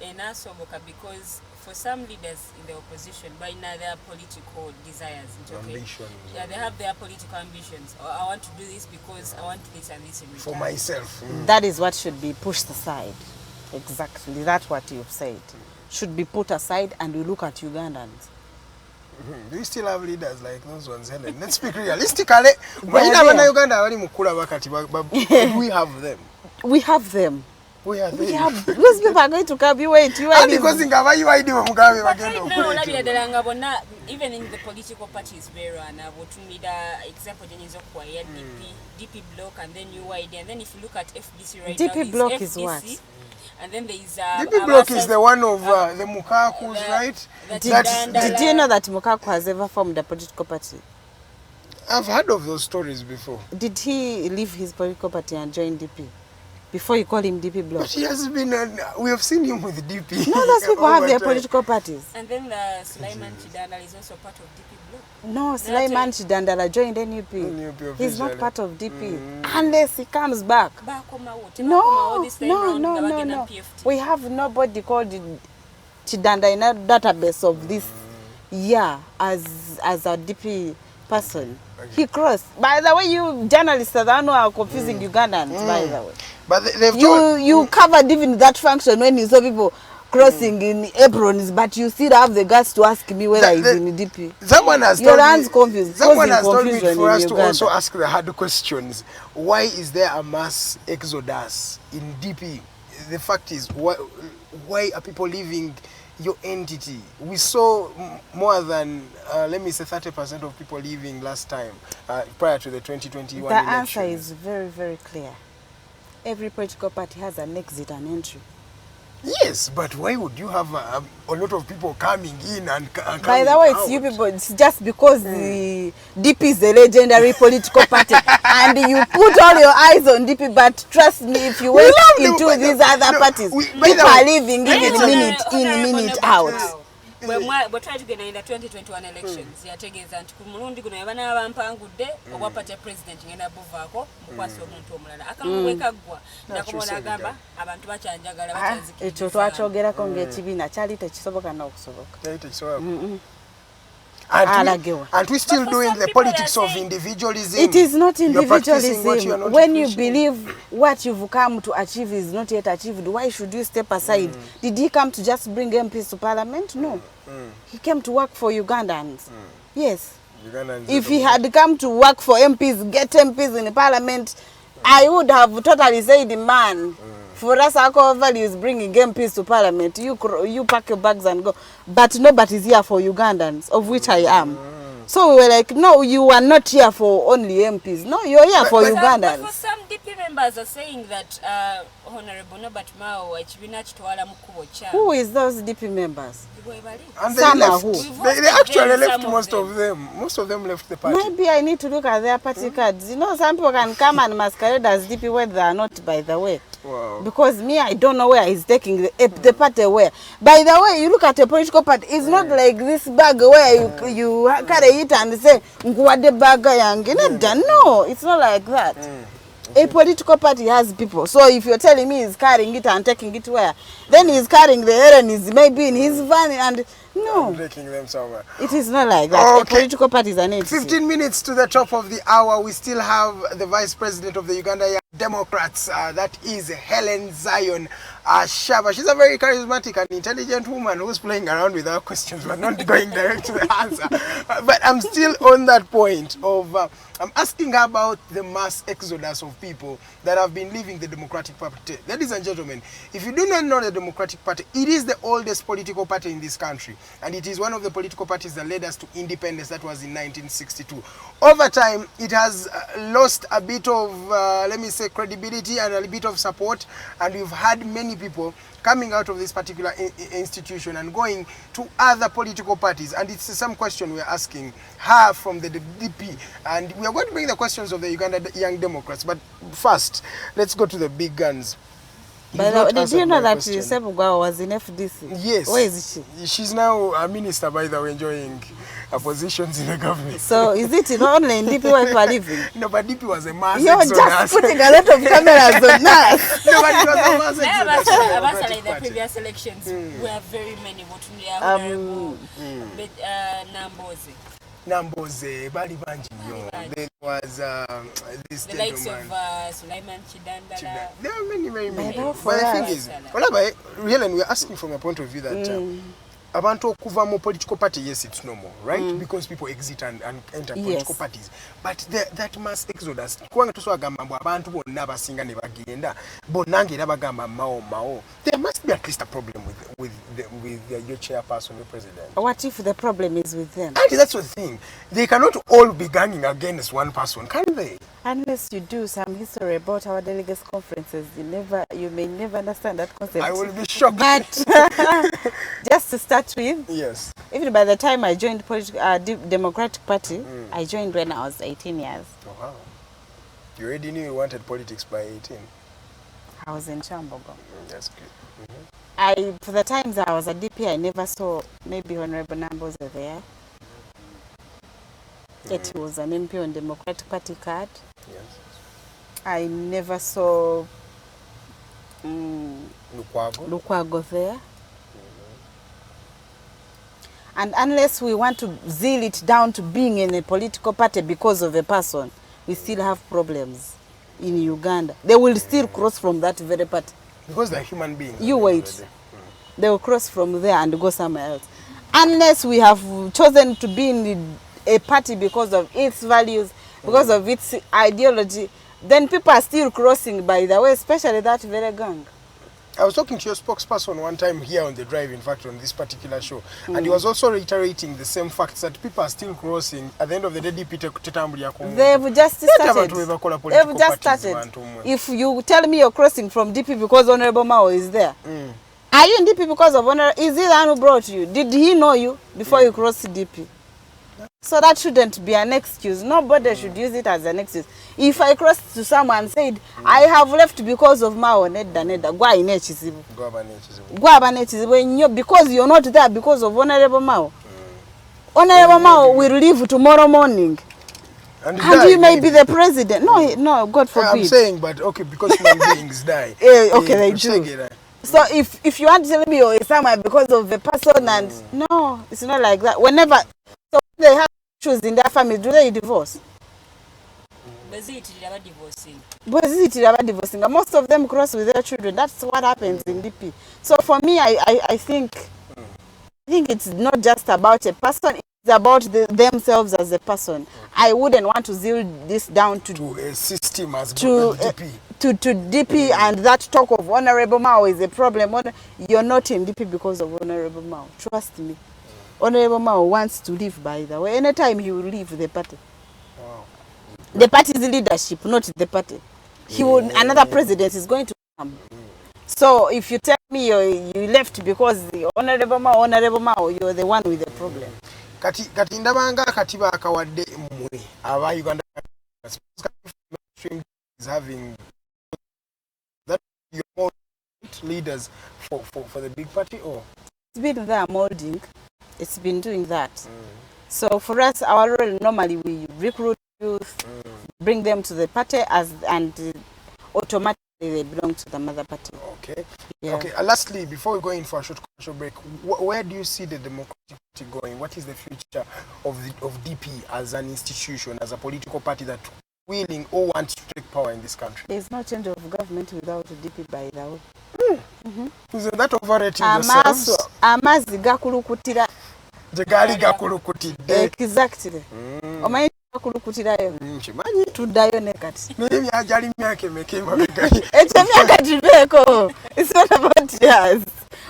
in Asoboka, because for some leaders in the opposition, by now their political desires, ambitions. Yeah, they have their political ambitions. Or I want to do this because I want this and this in return. For myself. That is what should be pushed aside. Exactly. That's what you've said. Should be put aside and we look at Ugandans. Do you still have leaders like those ones, Helen? Let's speak realistically. Do we have them? We have them. We have them. Those people are going to come. You wait. Because in UYD, even in the political parties, where example, DP block and then UYD, and then if you look at FDC right now, DP block is what? And then there is DP block is the one of the Mukakus, right? Did you know that Mukaku has ever formed a political party? I've heard of those stories before. Did he leave his political party and join DP? Before you call him DP block? But he has been, we have seen him with DP. No, those people have their political parties. And then the Sulaiman Chidandala is also part of DP block. No, Sulaiman Chidandala joined NUP. He's not part of DP. Unless he comes back. No. We have nobody called Chidanda in a database of this year as a DP person. He crossed. By the way, you journalists are the one who are confusing Ugandans, by the way. But they've you covered even that function when you saw people crossing in aprons, but you still have the guts to ask me whether he's in DP. Someone has told me for us to also ask the hard questions. Why is there a mass exodus in DP? The fact is, why are people leaving your entity? We saw more than, let me say, 30% of people leaving last time, prior to the 2021 election. The answer is very, very clear. Every political party has an exit and entry. Yes, but why would you have a lot of people coming in and coming By the way, out? it's you people. It's just because the DP is a legendary political party, and you put all your eyes on DP. But trust me, if you went into these other parties, people are living even minute in, minute out. Bwe twali tugenda in the 2021 elections yategeeza nti ku mulundi guno yaba n'abampangudde obwapata president ngenda buvaako mukwasi omuntu omulala akamuwekaggwa nakubola agamba abantu bakyanjagala bakyanzikiriza ekyo twakyogerako ng'ekibiina kyali tekisoboka n'okusoboka. And we still doing the politics of individualism. It is not individualism. When you believe what you've come to achieve is not yet achieved, why should you step aside? Did he come to just bring MPs to parliament? No. He came to work for Ugandans. Yes. If he had come to work for MPs, get MPs in the parliament, I would have totally said, man, for us, our core value is bringing MPs to parliament. You pack your bags and go. But nobody's here for Ugandans, of which I am. So we were like, no, you are not here for only MPs. No, you're here for Ugandans. But for some DP members are saying that Honorable Norbert Mao, who is those DP members? And Some they are left. who? They actually left most of them. Most of them left the party. Maybe I need to look at their party cards. You know, some people can come and masquerade as DP where they are not, by the way. Wow. Because me, I don't know where he's taking the party where. By the way, you look at a political party, it's not like this bag where you carry it and say, Ngwade baga yangi. No, it's not like that. A political party has people. So if you're telling me he's carrying it and taking it where, then he's carrying the errands maybe in his van and no. Taking them somewhere. It is not like that. Okay. A political party is an entity. 15 minutes to the top of the hour. We still have the Vice President of the Uganda Young Democrats. That is Hellen Asaba. She's a very charismatic and intelligent woman who's playing around with her questions but not going direct to the answer. But I'm still on that point of I'm asking her about the mass exodus of people that have been leaving the Democratic Party. Ladies and gentlemen, if you do not know the Democratic Party, it is the oldest political party in this country. And it is one of the political parties that led us to independence. That was in 1962. Over time, it has lost a bit of, let me say, credibility and a bit of support. And we've had many people coming out of this particular institution and going to other political parties. And it's some question we're asking her from the DP. And we are going to bring the questions of the Uganda Young Democrats. But first, let's go to the big guns. But did you know that Sebugwa was in FDC? Yes. Where is she? She's now a minister, by the way, enjoying her positions in the government. So is it only in DP where you are living? No, but DP was a mass You're exodus. just putting a lot of cameras on us. No, but it was a mass exodus. In the previous elections, we have very many. Namboze. Namboze, Bali Banji. There was this the likes gentleman. of Sulaiman Chidandala. There are many, very many. But But the thing is, Helen, we're asking from a point of view that abantu okuva mu political party, yes, it's normal, right? Because people exit and enter political parties. But that mass exodus, kubanga tuswagamba mbu abantu bonna abasinga ne bagenda bonna ngera bagamba mao. There must be at least a problem with your chairperson, your president. What if the problem is with them? And that's the thing. They cannot all be ganging against one person, can they? Unless you do some history about our delegates conferences, you may never understand that concept. I will be shocked. But just to start with, yes. Even by the time I joined Democratic Party, I joined when I was 18 years. Oh, wow. You already knew you wanted politics by 18. I was in Chambogo. That's good. For the times I was a DP, I never saw maybe Honorable Numbers there. Yet he was an MP on Democratic Party card. Yes. I never saw Lukwago there. And unless we want to zeal it down to being in a political party because of a person, we still have problems in Uganda. They will still cross from that very party. Because they're human beings. You wait. They will cross from there and go somewhere else. Unless we have chosen to be in a party because of its values, because of its ideology, then people are still crossing, by the way, especially that very gang. I was talking to your spokesperson one time here on the drive, in fact, on this particular show, and he was also reiterating the same facts that people are still crossing. At the end of the day, they've just started. They've just started. If you tell me you're crossing from DP because Honorable Mao is there, Are you in DP because of honor? Is he the one who brought you? Did he know you before you crossed DP? So that shouldn't be an excuse. Nobody should use it as an excuse. If I crossed to someone and said, I have left because of Mao, because you're not there because of Honorable Mao. Honorable Mao will leave tomorrow morning. And you may be the president. No, God forbid. I'm saying, but okay, because human beings die. Okay, they do. So if you want to tell me you're somewhere because of a person and no, it's not like that. Whenever so they have issues in their family, do they divorce? Divorcing. Most of them cross with their children. That's what happens in DP. So for me, I think it's not just about a person. It's about themselves as a person. I wouldn't want to zero this down to a system as DP. To DP and that talk of Honorable Mao is a problem. You're not in DP because of Honorable Mao. Trust me. Honorable Mao wants to leave, by the way. Anytime he will leave the party. Wow. The party's leadership, not the party. Another president is going to come. So if you tell me you left because the Honorable Mao, you're the one with the problem. Kati ndabanga katiba akawadde mmwe aba Uganda is having that your more leaders for the big party or it's been there molding. It's been doing that. So for us, our role normally we recruit youth, bring them to the party and automatically they belong to the mother party. Okay. Yeah. Okay. Lastly, before we go in for a short commercial break, where do you see the Democratic Party going? What is the future of DP as an institution, as a political party that willing or wants to take power in this country? There is no change of government without DP, by the way. Isn't that overrating yourselves? Amazi gakulukutira. Jegali gakulukutide. Exactly. Omanyi gakulukutirayo. Chimanyi tuddayo ne kati. Nemi ajali myake mekema begali. Ekyo myaka tibeko. It's not about years.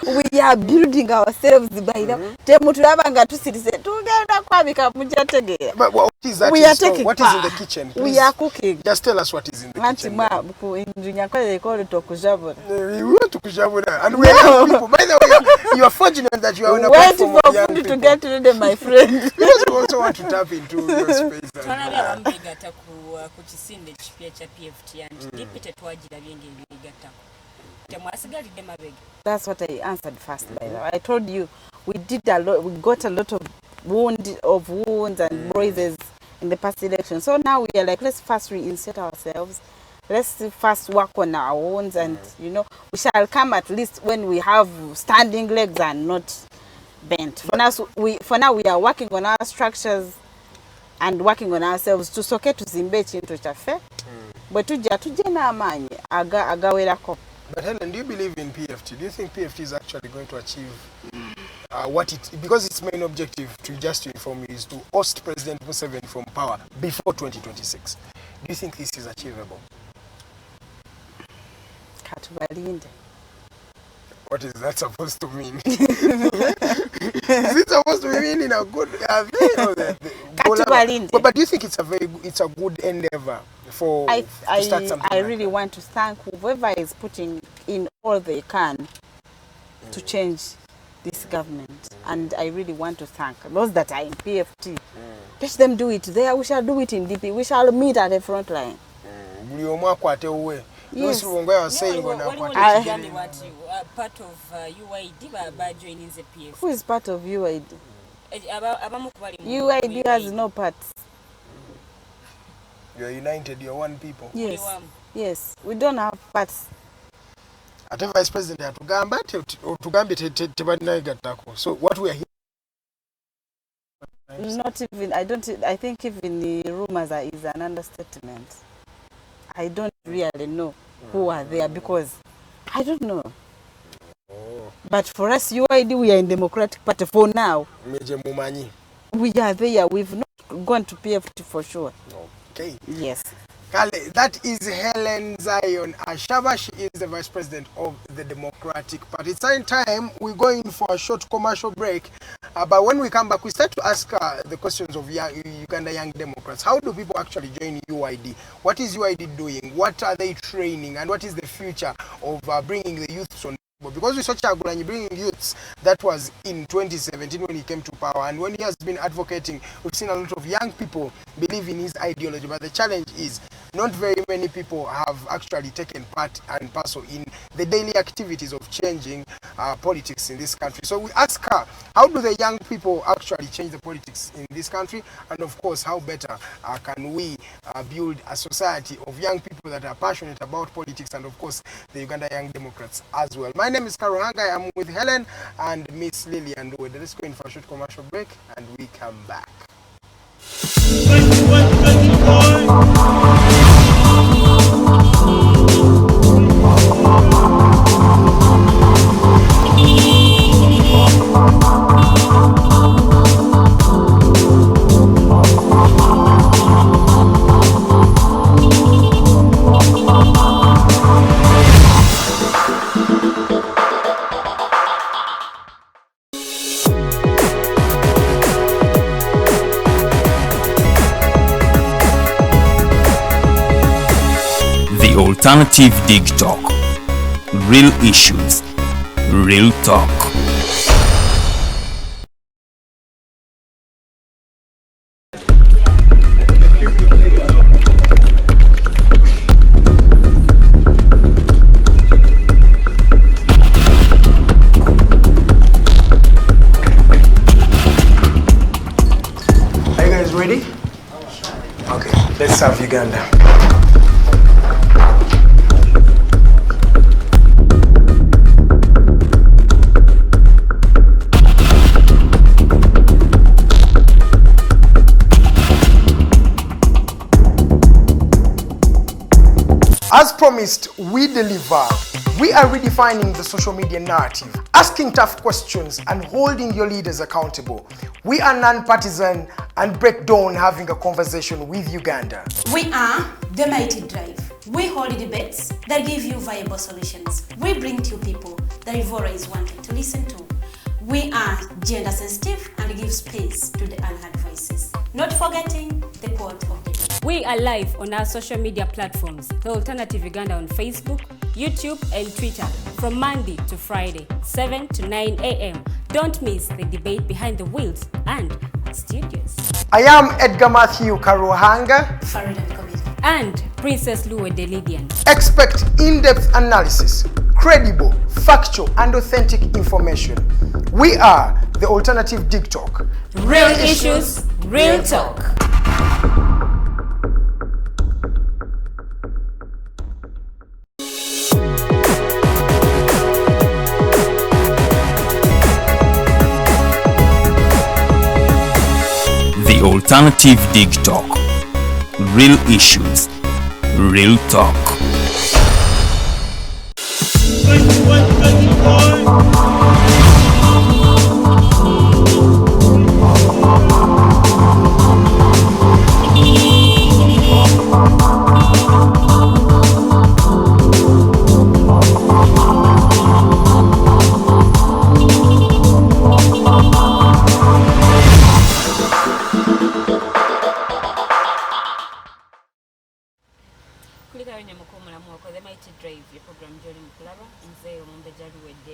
We are building ourselves by the temutulaba nga tusirise tugenda kwabika mujategera. But what is that? We are taking what is in the kitchen? Please, we are cooking. Just tell us what is in the kitchen. They call it okujabura. We want to kujabura. And we are people. By the way, you are fortunate that you are on a platform of young people. To get ready, my friend. Because we also want to tap into your space. That's what I answered first, by the way. I told you we did a lot. We got a lot of wounds and bruises in the past election. So now we are like, let's first reinsert ourselves. Let's first work on our wounds, and we shall come at least when we have standing legs and not bent. For now we are working on our structures and working on ourselves to soke to zimbe chintu chafe. But tujja na amanyi agawerako. But Helen, do you believe in PFT? Do you think PFT is actually going to achieve what it, because its main objective, to inform you, is to oust President Museveni from power before 2026? Do you think this is achievable? What is that supposed to mean? Is it supposed to mean in a good way? But do you think it's a good endeavor for to start something? I really want to thank whoever is putting in all they can to change this government, and I really want to thank those that are in PFT. Let them do it there. We shall do it in DP. We shall meet at the front line. Yes. Was saying part of UYD joining the PF. Who is part of UYD? UYD has no parts. You are united, you are one people. Yes. Yes. We don't have parts. At the Vice President so what we are hearing, not even, I think even the rumors is an understatement. I don't really know who are there because I don't know. But for us, UID, we are in Democratic Party for now. We are there. We've not gone to PFT for sure. Okay. Yes. That is Hellen Asaba. She is the Vice President of the Democratic Party. It's time we're going for a short commercial break. But when we come back, we start to ask the questions of Uganda Young Democrats. How do people actually join UID? What is UID doing? What are they training? And what is the future of bringing the youth on because we saw Kyagulanyi bringing youths, that was in 2017 when he came to power, and when he has been advocating, we've seen a lot of young people believe in his ideology, but the challenge is not very many people have actually taken part and parcel in the daily activities of changing politics in this country. So we ask her, how do the young people actually change the politics in this country, and of course, how better can we build a society of young people that are passionate about politics, and of course, the Uganda Young Democrats as well. My name is Karuhanga. I'm with Helen and Miss Lillian. Let's go in for a short commercial break and we come back. Alternative Dig Talk. Real issues, real talk. Are you guys ready? Okay, let's serve Uganda. As promised, we deliver. We are redefining the social media narrative, asking tough questions and holding your leaders accountable. We are non-partisan and break down having a conversation with Uganda. We are the Mighty Drive. We hold debates that give you viable solutions. We bring to you people that Ivora is wanting to listen to. We are gender sensitive and give space to the unheard voices. Not forgetting the quote of the day. We are live on our social media platforms, The Alternative Uganda on Facebook, YouTube and Twitter from Monday to Friday, 7 to 9 a.m. Don't miss the debate behind the wheels and studios. I am Edgar Matthew Karuhanga and Princess Luwe Delidian. Expect in-depth analysis, credible, factual and authentic information. We are the Alternative Dig Talk. Real issues, real talk. The Alternative Dig Talk. Real issues, real talk. The Mighty Drive, your program Jolly Mukulaba, Nze Omumbeja UYD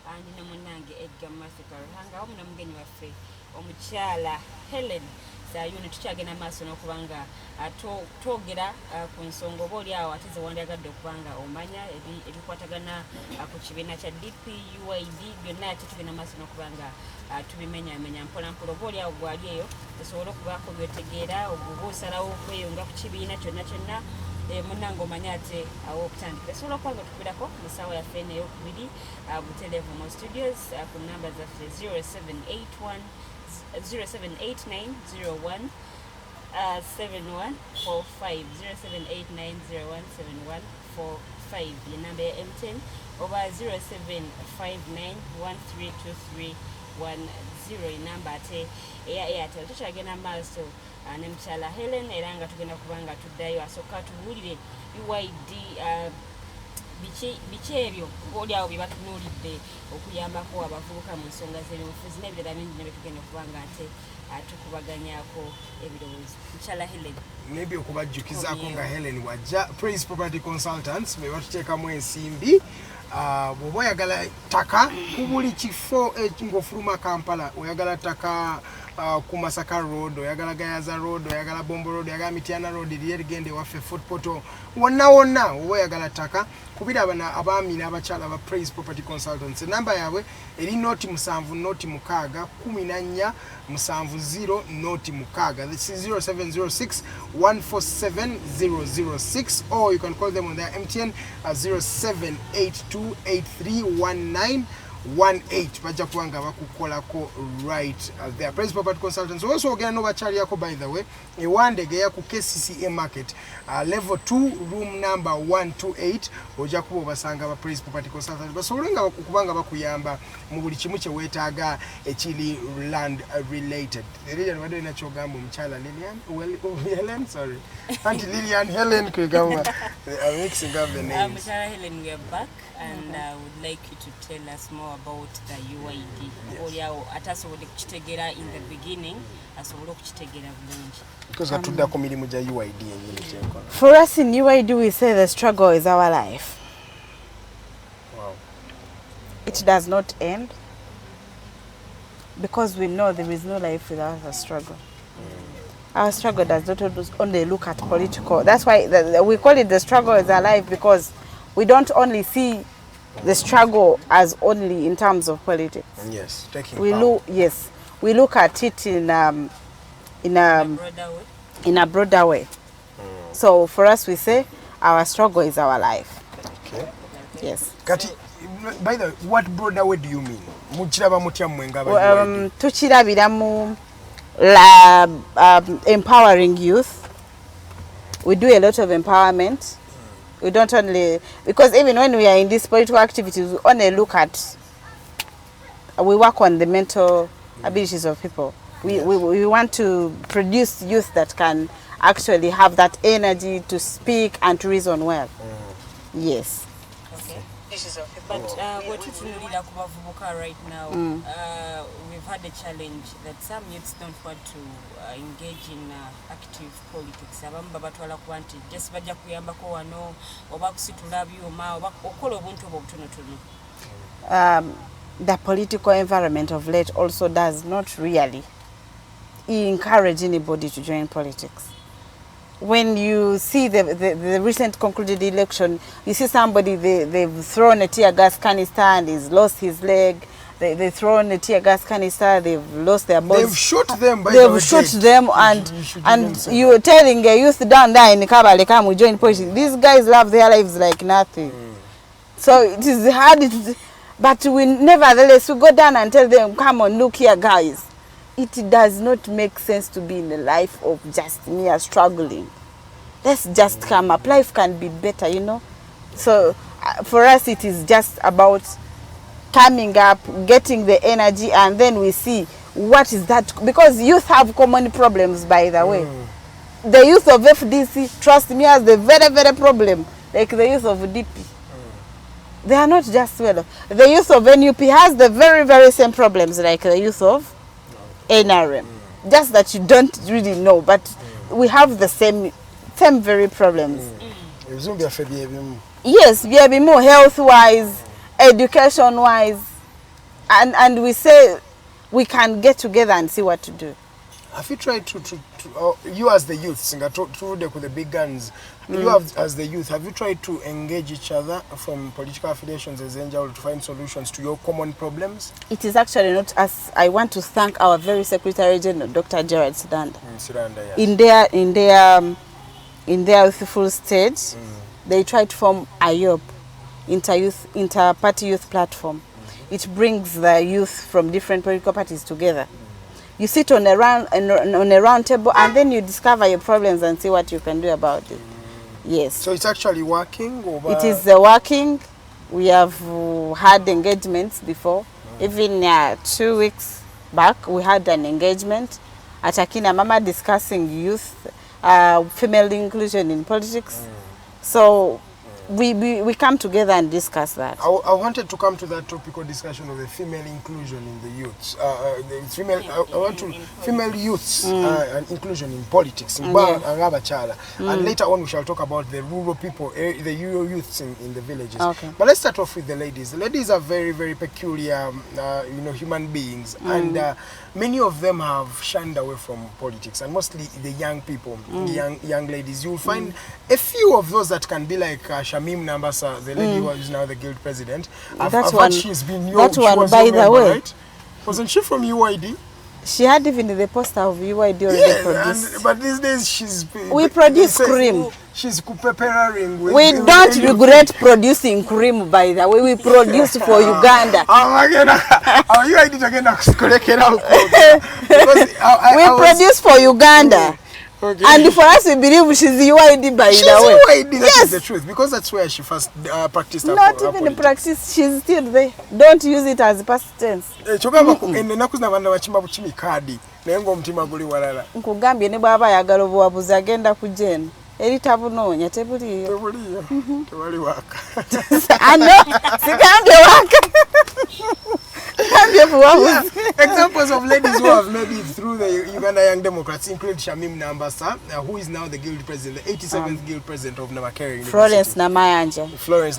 and Namunange Edgar Matthew Karuhanga, Omnamgeni waffe omukyala Hellen Sayuni tukyagenda maaso n'okubanga twogera ku nsonga oba oli awo ate ze wandyagadde okubanga omanya ebikwatagana ku kibiina kya UYD byonna ate tugenda maaso n'okubanga tubimenyamenya mpolampola oba oli awo gwali eyo osobola okubaako byotegeera oguba osalawo okweyunga ku kibiina kyonna kyonna munango omanya ate awo okutandika osobola okubanga tukubirako mu ssaawa yaffe n'eyokubiri butelevu mu studios ku namba zaffe 0789017145 ye namba ya M10 oba 0759132310 namba ate eya Airtel. Tukyagenda maaso ne mukyala Hellen era nga tugenda kubanga tuddayo asooka tubuulire UYD biki ebyo oli awo bye batunuulidde okuyambako abavubuka mu nsonga z'ebyobufuzi n'ebirala bingi ne tugenda kubanga ate tukubaganyako ebirowoozo. Mukyala Hellen, maybe okubajjukizaako nga Hellen wajja Praise Property Consultants be batuteekamu ensimbi bw'oba oyagala ttaka ku buli kifo ng'ofuluma Kampala oyagala ttaka ku Masaka Road, oyagala Gayaza Road, oyagala Bombo Road, oyagala Mityana Road, liye ligende waffe Fort Poto, wonna oba oyagala ttaka kubira abaami n'abakyala aba Praise Property Consultants. Namba yaabwe eri noti 7 noti 6 14 70 noti 6. This is 0706 147 006, or you can call them on their MTN 0782831918. Baja kuanga bakukolako right there. Praise Property Consultants also ogenda no bachali yako, by the way, ewandege ya ku KCCA market level 2 room number 128 oja kubo basanga ba Praise Property Consultants basolenga bakubanga bakuyamba mu buli kimu kye wetaaga ekili land related. Lilian wado ina chogambo mchala Lilian, well Hellen, sorry, Auntie Lilian, Hellen kugamba mixing up the names. Mchala Hellen, we are back and I would like you to tell us more about the UYD. In the beginning, because UYD. For us in UYD, we say the struggle is our life. Wow. It does not end because we know there is no life without a struggle. Our struggle does not only look at political. That's why we call it the struggle is our life, because we don't only see the struggle as only in terms of politics. Yes, we look at it in a broader way. So for us, we say our struggle is our life. Okay. Yes. Kati, by the way, what broader way do you mean? Tuchirabiramu empowering youth. We do a lot of empowerment. We don't only, because even when we are in these political activities, we only look at, we work on the mental abilities of people. We want to produce youth that can actually have that energy to speak and to reason well. Yes. Okay. But what is right now, we've had a challenge that some youths don't want to engage in active politics. Just the political environment of late also does not really encourage anybody to join politics. When you see the recent concluded election, you see somebody, they've thrown a tear gas canister and he's lost his leg. They've thrown a tear gas canister, they've lost their bodies. They've shot them by They've shot them, and you're telling a youth down there in Kabale, come, we join politics. These guys love their lives like nothing. So it is hard, but we nevertheless, we go down and tell them, come on, look here, guys. It does not make sense to be in the life of just mere struggling. Let's just come up. Life can be better, you know. So for us, it is just about coming up, getting the energy, and then we see what is that. Because youth have common problems, by the way. The youth of FDC, trust me, has the very, very problem, like the youth of DP. They are not just well. The youth of NUP has the very, very same problems like the youth of NRM. Just that you don't really know, but we have the same very problems. Yes, we have more health-wise, education-wise, and we say we can get together and see what to do. Have you tried to you as the youth, with the big guns, you as the youth, have you tried to engage each other from political affiliations as Angel to find solutions to your common problems? It is actually not us. I want to thank our very Secretary General, Dr. Gerard Sidanda. Yes. In their youthful stage, they tried to form IOP, Inter-Party Youth Platform. It brings the youth from different political parties together. You sit on a round table and then you discover your problems and see what you can do about it. Yes. So it's actually working? It is working. We have had engagements before. Even 2 weeks back, we had an engagement at Akina Mama discussing youth, female inclusion in politics. So we come together and discuss that. I wanted to come to that topical discussion of the female inclusion in the youths. Female youths and inclusion in politics. And later on we shall talk about the rural people, the rural youths in the villages. Okay. But let's start off with the ladies. The ladies are very, very peculiar, human beings, and many of them have shunned away from politics, and mostly the young people, the young ladies. You'll find a few of those that can be like Shamim Nambasa, the lady who is now the guild president. I've heard she's been by the way, right? Wasn't she from UYD? She had even the poster of UYD already produced. But these days we produce cream. She's preparing with... We don't regret producing cream, by the way. We produce for Uganda. We produce for Uganda. Okay. And for us, we believe she's UYD, by the way. UYD, that is the truth, because that's where she first practiced her Not even the practice, she's still there. Don't use it as past tense. Nkugambye ne bwaba ayagala obuwabuzi agenda ku jeni. Eri tabunonya tebuliyo. Tewali waka. Ano, sigambye waka. Examples of ladies who have made it through the Uganda Young Democrats include Shamim Nambasa, who is now the guild president, the 87th guild president of Namakere University. Florence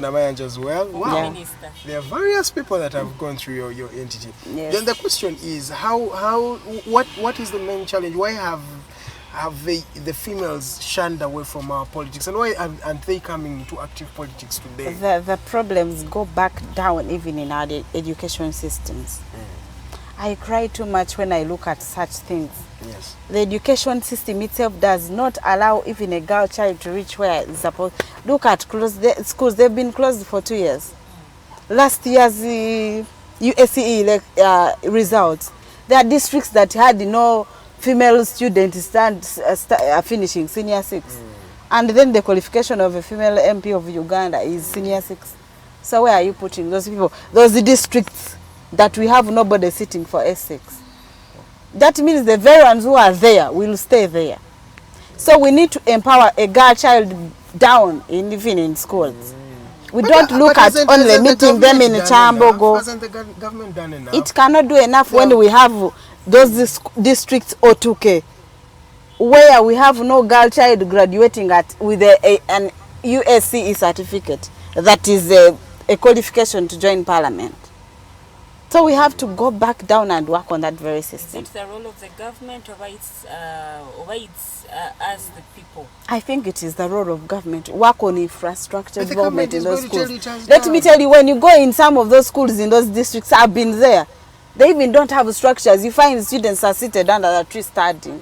Namayanja as well. Wow. Yeah. There are various people that have gone through your entity. Yes. Then the question is, what is the main challenge? Why have the females shunned away from our politics, and why aren't they coming into active politics today? The problems go back down even in our education systems. I cry too much when I look at such things. Yes. The education system itself does not allow even a girl child to reach where it's supposed. Look at schools, they've been closed for 2 years. Last year's USCE results, there are districts that had no female students finishing senior 6. And then the qualification of a female MP of Uganda is senior 6. So where are you putting those people? Those districts that we have nobody sitting for S6. That means the veterans who are there will stay there. So we need to empower a girl child down, even in schools. We don't look at only meeting them in Chambogo. Hasn't the government done enough? It cannot do enough when we have those districts O2K, where we have no girl child graduating with an USCE certificate. That is a qualification to join parliament. So we have to go back down and work on that very system. Is it the role of the government over its as the people? I think it is the role of government. Work on infrastructure development in those schools. Let me tell you, when you go in some of those schools in those districts, I've been there. They even don't have structures. You find students are seated under the tree studying.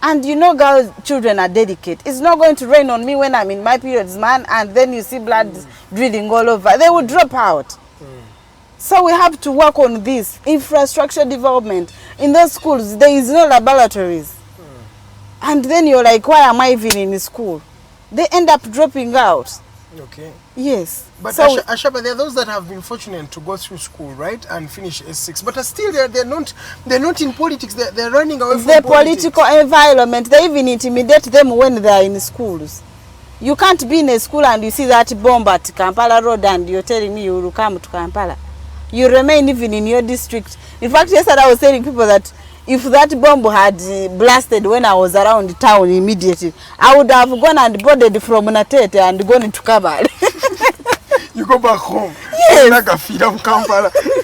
And you know, girl children are delicate. It's not going to rain on me when I'm in my periods, man, and then you see blood drilling all over. They will drop out. So we have to work on this infrastructure development. In those schools, there is no laboratories. And then you're like, why am I even in school? They end up dropping out. Okay. Yes. But so Ashaba, there are those that have been fortunate to go through school, right, and finish S6, but are still they're not in politics. They're running away from the politics. Political environment. They even intimidate them when they are in schools. You can't be in a school and you see that bomb at Kampala Road and you're telling me you will come to Kampala. You remain even in your district. In fact, yesterday I was telling people that if that bomb had blasted when I was around town immediately, I would have gone and boarded from Natete and gone to Kabale. You go back home. Yes.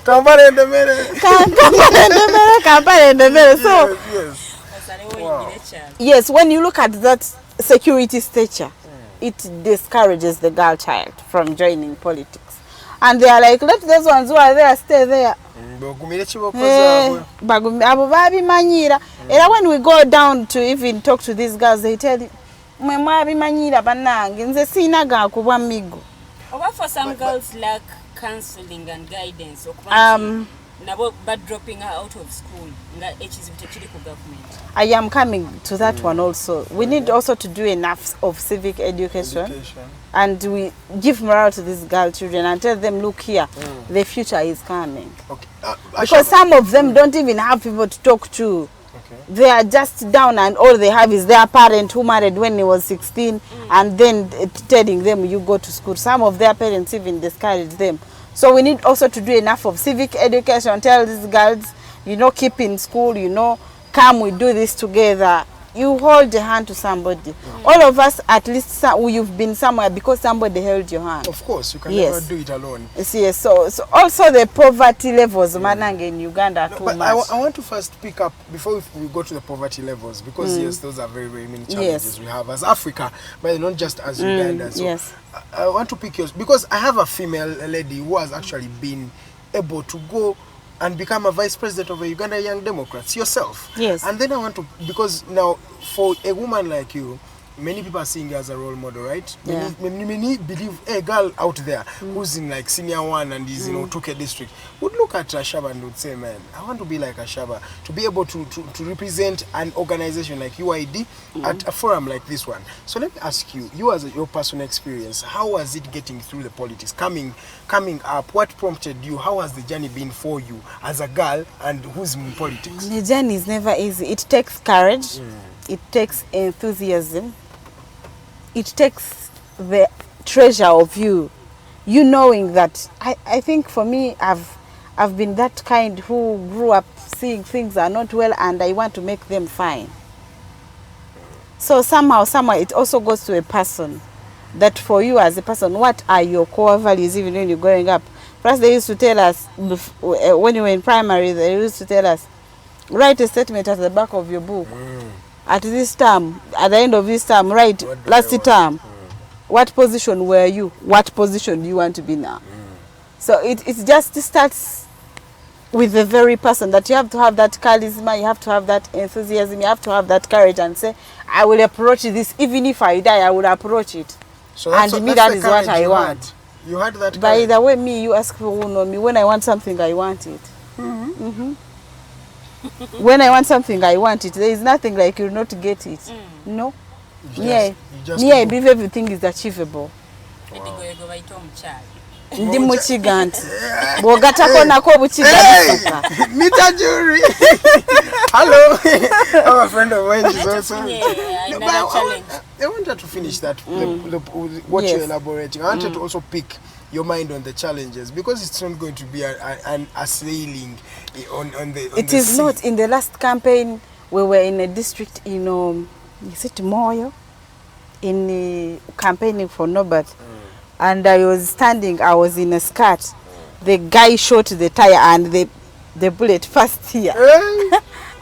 Kampala and the Mere. So, yes. Wow. Yes, when you look at that security stature, it discourages the girl child from joining politics. And they are like, let those ones who are there stay there. When we go down to even talk to these girls, they tell you, for some girls lack counseling and guidance, but dropping her out of school, government. I am coming to that one also. We need also to do enough of civic education. And we give morale to these girl children and tell them, look here, the future is coming. Okay. Because some of them don't even have people to talk to. Okay. they are just down and all they have is their parent who married when he was 16 and then telling them you go to school. Some of their parents even discourage them. So we need also to do enough of civic education, tell these girls, you know, keep in school, you know, come, we do this together. You hold a hand to somebody. All of us, at least you've been somewhere because somebody held your hand. Of course, you can never do it alone. Yes, so also the poverty levels in Uganda are too but much. I want to first pick up, before we go to the poverty levels, because yes, those are very, very many challenges we have as Africa, but not just as Uganda. So I want to pick yours, because I have a female lady who has actually been able to go and become a vice president of a Uganda Young Democrats yourself. Yes. And then I want to, because now for a woman like you, many people are seeing you as a role model, right? Yeah. Many believe a girl out there who's in like senior one and is, you know, took a district, would look at Ashaba and would say, man, I want to be like Ashaba, to be able to represent an organization like UYD at a forum like this one. So let me ask you, as your personal experience, how was it getting through the politics, coming up? What prompted you? How has the journey been for you as a girl and who's in politics? The journey is never easy. It takes courage. It takes enthusiasm. It takes the treasure of you knowing that I think for me I've been that kind who grew up seeing things are not well and I want to make them fine. So somehow it also goes to a person, that for you as a person, what are your core values even when you're growing up? First they used to tell us, when you were in primary, they used to tell us, write a statement at the back of your book. At this term, at the end of this term, right, last term, what position were you? What position do you want to be now? So it just starts with the very person, that you have to have that charisma, you have to have that enthusiasm, you have to have that courage and say, I will approach this, even if I die, I will approach it. So that is what I want. You had that By courage. the way, you ask people who know me, when I want something, I want it. When I want something, I want it. There is nothing like you not get it. No. I believe everything is achievable. Ndi muchiga nti bwogatako nako obuchiga busuka. Mita Jury. Hello. I'm a friend of mine. She's also. I wanted to finish that. What you're elaborating. I wanted to also pick your mind on the challenges, because it's not going to be a sailing on the. It is not. In the last campaign, we were in a district in is it Moyo, in campaigning for Nobel. And I was in a skirt. The guy shot the tire and the bullet first here.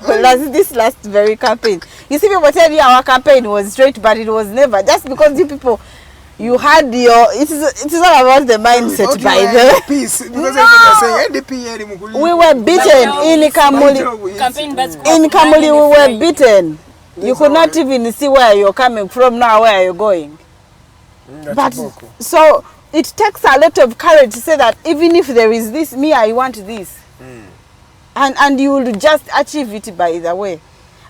This last very campaign. You see, people tell you our campaign was straight, but it was never. Just because you people, you had your, it is all about the mindset, by the way. Peace. Because we were beaten in Kamuli. In Kamuli, we were beaten. You could not even see where you're coming from now, where you're going. But so it takes a lot of courage to say that even if there is this, I want this. And you will just achieve it by the way.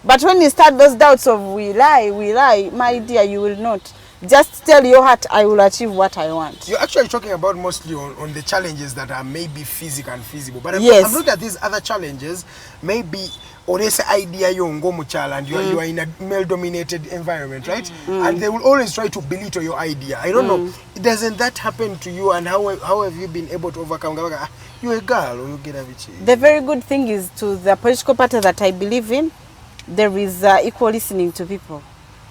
But when you start those doubts of we lie, my dear, you will not. Just tell your heart, I will achieve what I want. You're actually talking about mostly on the challenges that are maybe physical and feasible. But I'm looking at these other challenges, maybe Orese idea yongo muchala, and you are in a male-dominated environment, right? And they will always try to belittle your idea. I don't know. Doesn't that happen to you? And how have you been able to overcome? You're a girl, or you get a bit. The very good thing is, to the political party that I believe in, there is equal listening to people.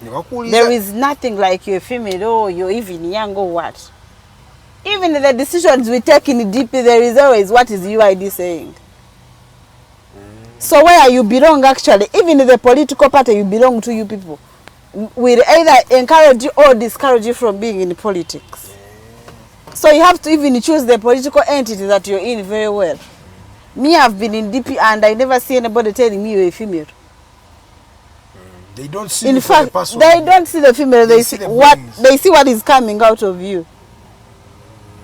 There is nothing like you're female or you're even young or what. Even the decisions we take in DP, there is always what is UID saying. So where you belong, actually, even in the political party you belong to, you people will either encourage you or discourage you from being in politics. So you have to even choose the political entity that you're in very well. Me, I've been in DP and I never see anybody telling me you're a female. They don't see. In fact, they don't see the female. They see what is coming out of you.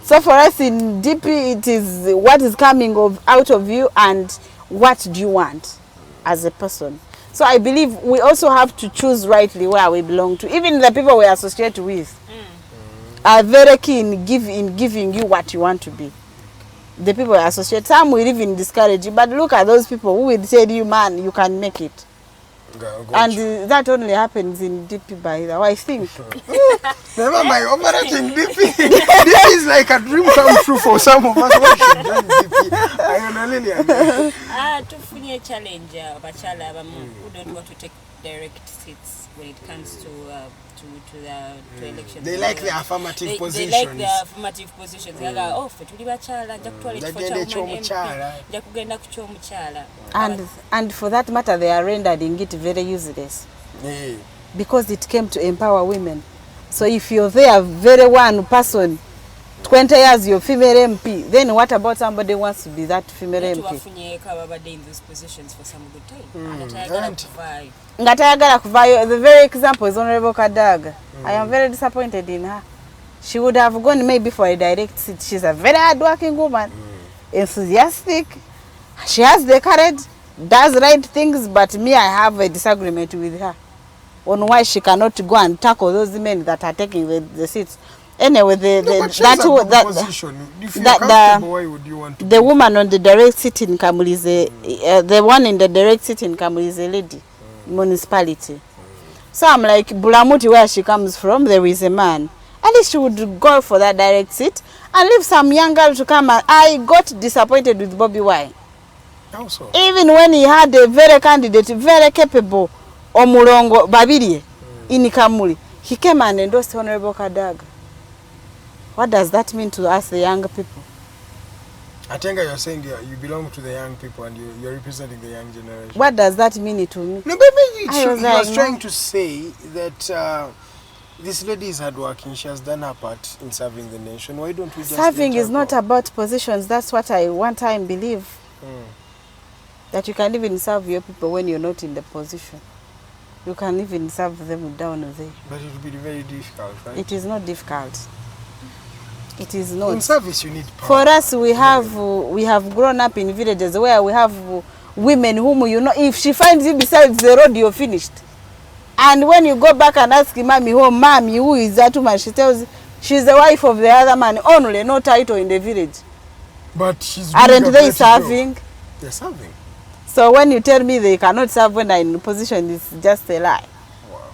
So for us in DP, it is what is coming out of you and what do you want as a person. So I believe we also have to choose rightly where we belong to. Even the people we associate with are very keen in giving you what you want to be. The people we associate, some will even discourage you. But look at those people who will tell you, man, you can make it. And that only happens in DP, by the way, I think. Never mind, operating DP. DP is like a dream come true for some of us. What should join DP? I don't know, Lillian. To challenge Bachala who don't want to take direct seats when it comes to elections. They like the affirmative positions. They like the affirmative positions. Tuli Bachala, and for that matter, they are rendering it very useless. Because it came to empower women. So if you're there, very one person, 20 years you're female MP, then what about somebody who wants to be that female MP? In those positions for some good time. The very example is Honorable Kadaga. I am very disappointed in her. She would have gone maybe for a direct seat. She's a very hard-working woman, enthusiastic. She has the courage, does right things, but me, I have a disagreement with her on why she cannot go and tackle those men that are taking the seats. Anyway, the woman on the direct seat in Kamuli is the one in the direct seat in Kamuli is a lady, municipality. So I'm like, Bulamuti, where she comes from, there is a man. At least she would go for that direct seat and leave some young girl to come. And I got disappointed with Bobby Wine. Also. Even when he had a very candidate, very capable, Omulongo Babiri in Kamuli, he came and endorsed Honorable Kadaga. What does that mean to us, the young people? I think you're saying you belong to the young people and you're representing the young generation. What does that mean to me? No, but I was trying to say that this lady is hardworking. She has done her part in serving the nation. Why don't we just... Serving is not about positions. That's what I one time believe. That you can even serve your people when you're not in the position. You can even serve them down there. But it will be very difficult, right? It is not difficult. It is not. In service, you need power. For us, we have grown up in villages where we have women whom if she finds you beside the road, you're finished. And when you go back and ask Mommy, who is that woman? She tells you she's the wife of the other man, only no title in the village. But she's aren't they serving? They're serving. So when you tell me they cannot serve when they're in position, it's just a lie. Wow.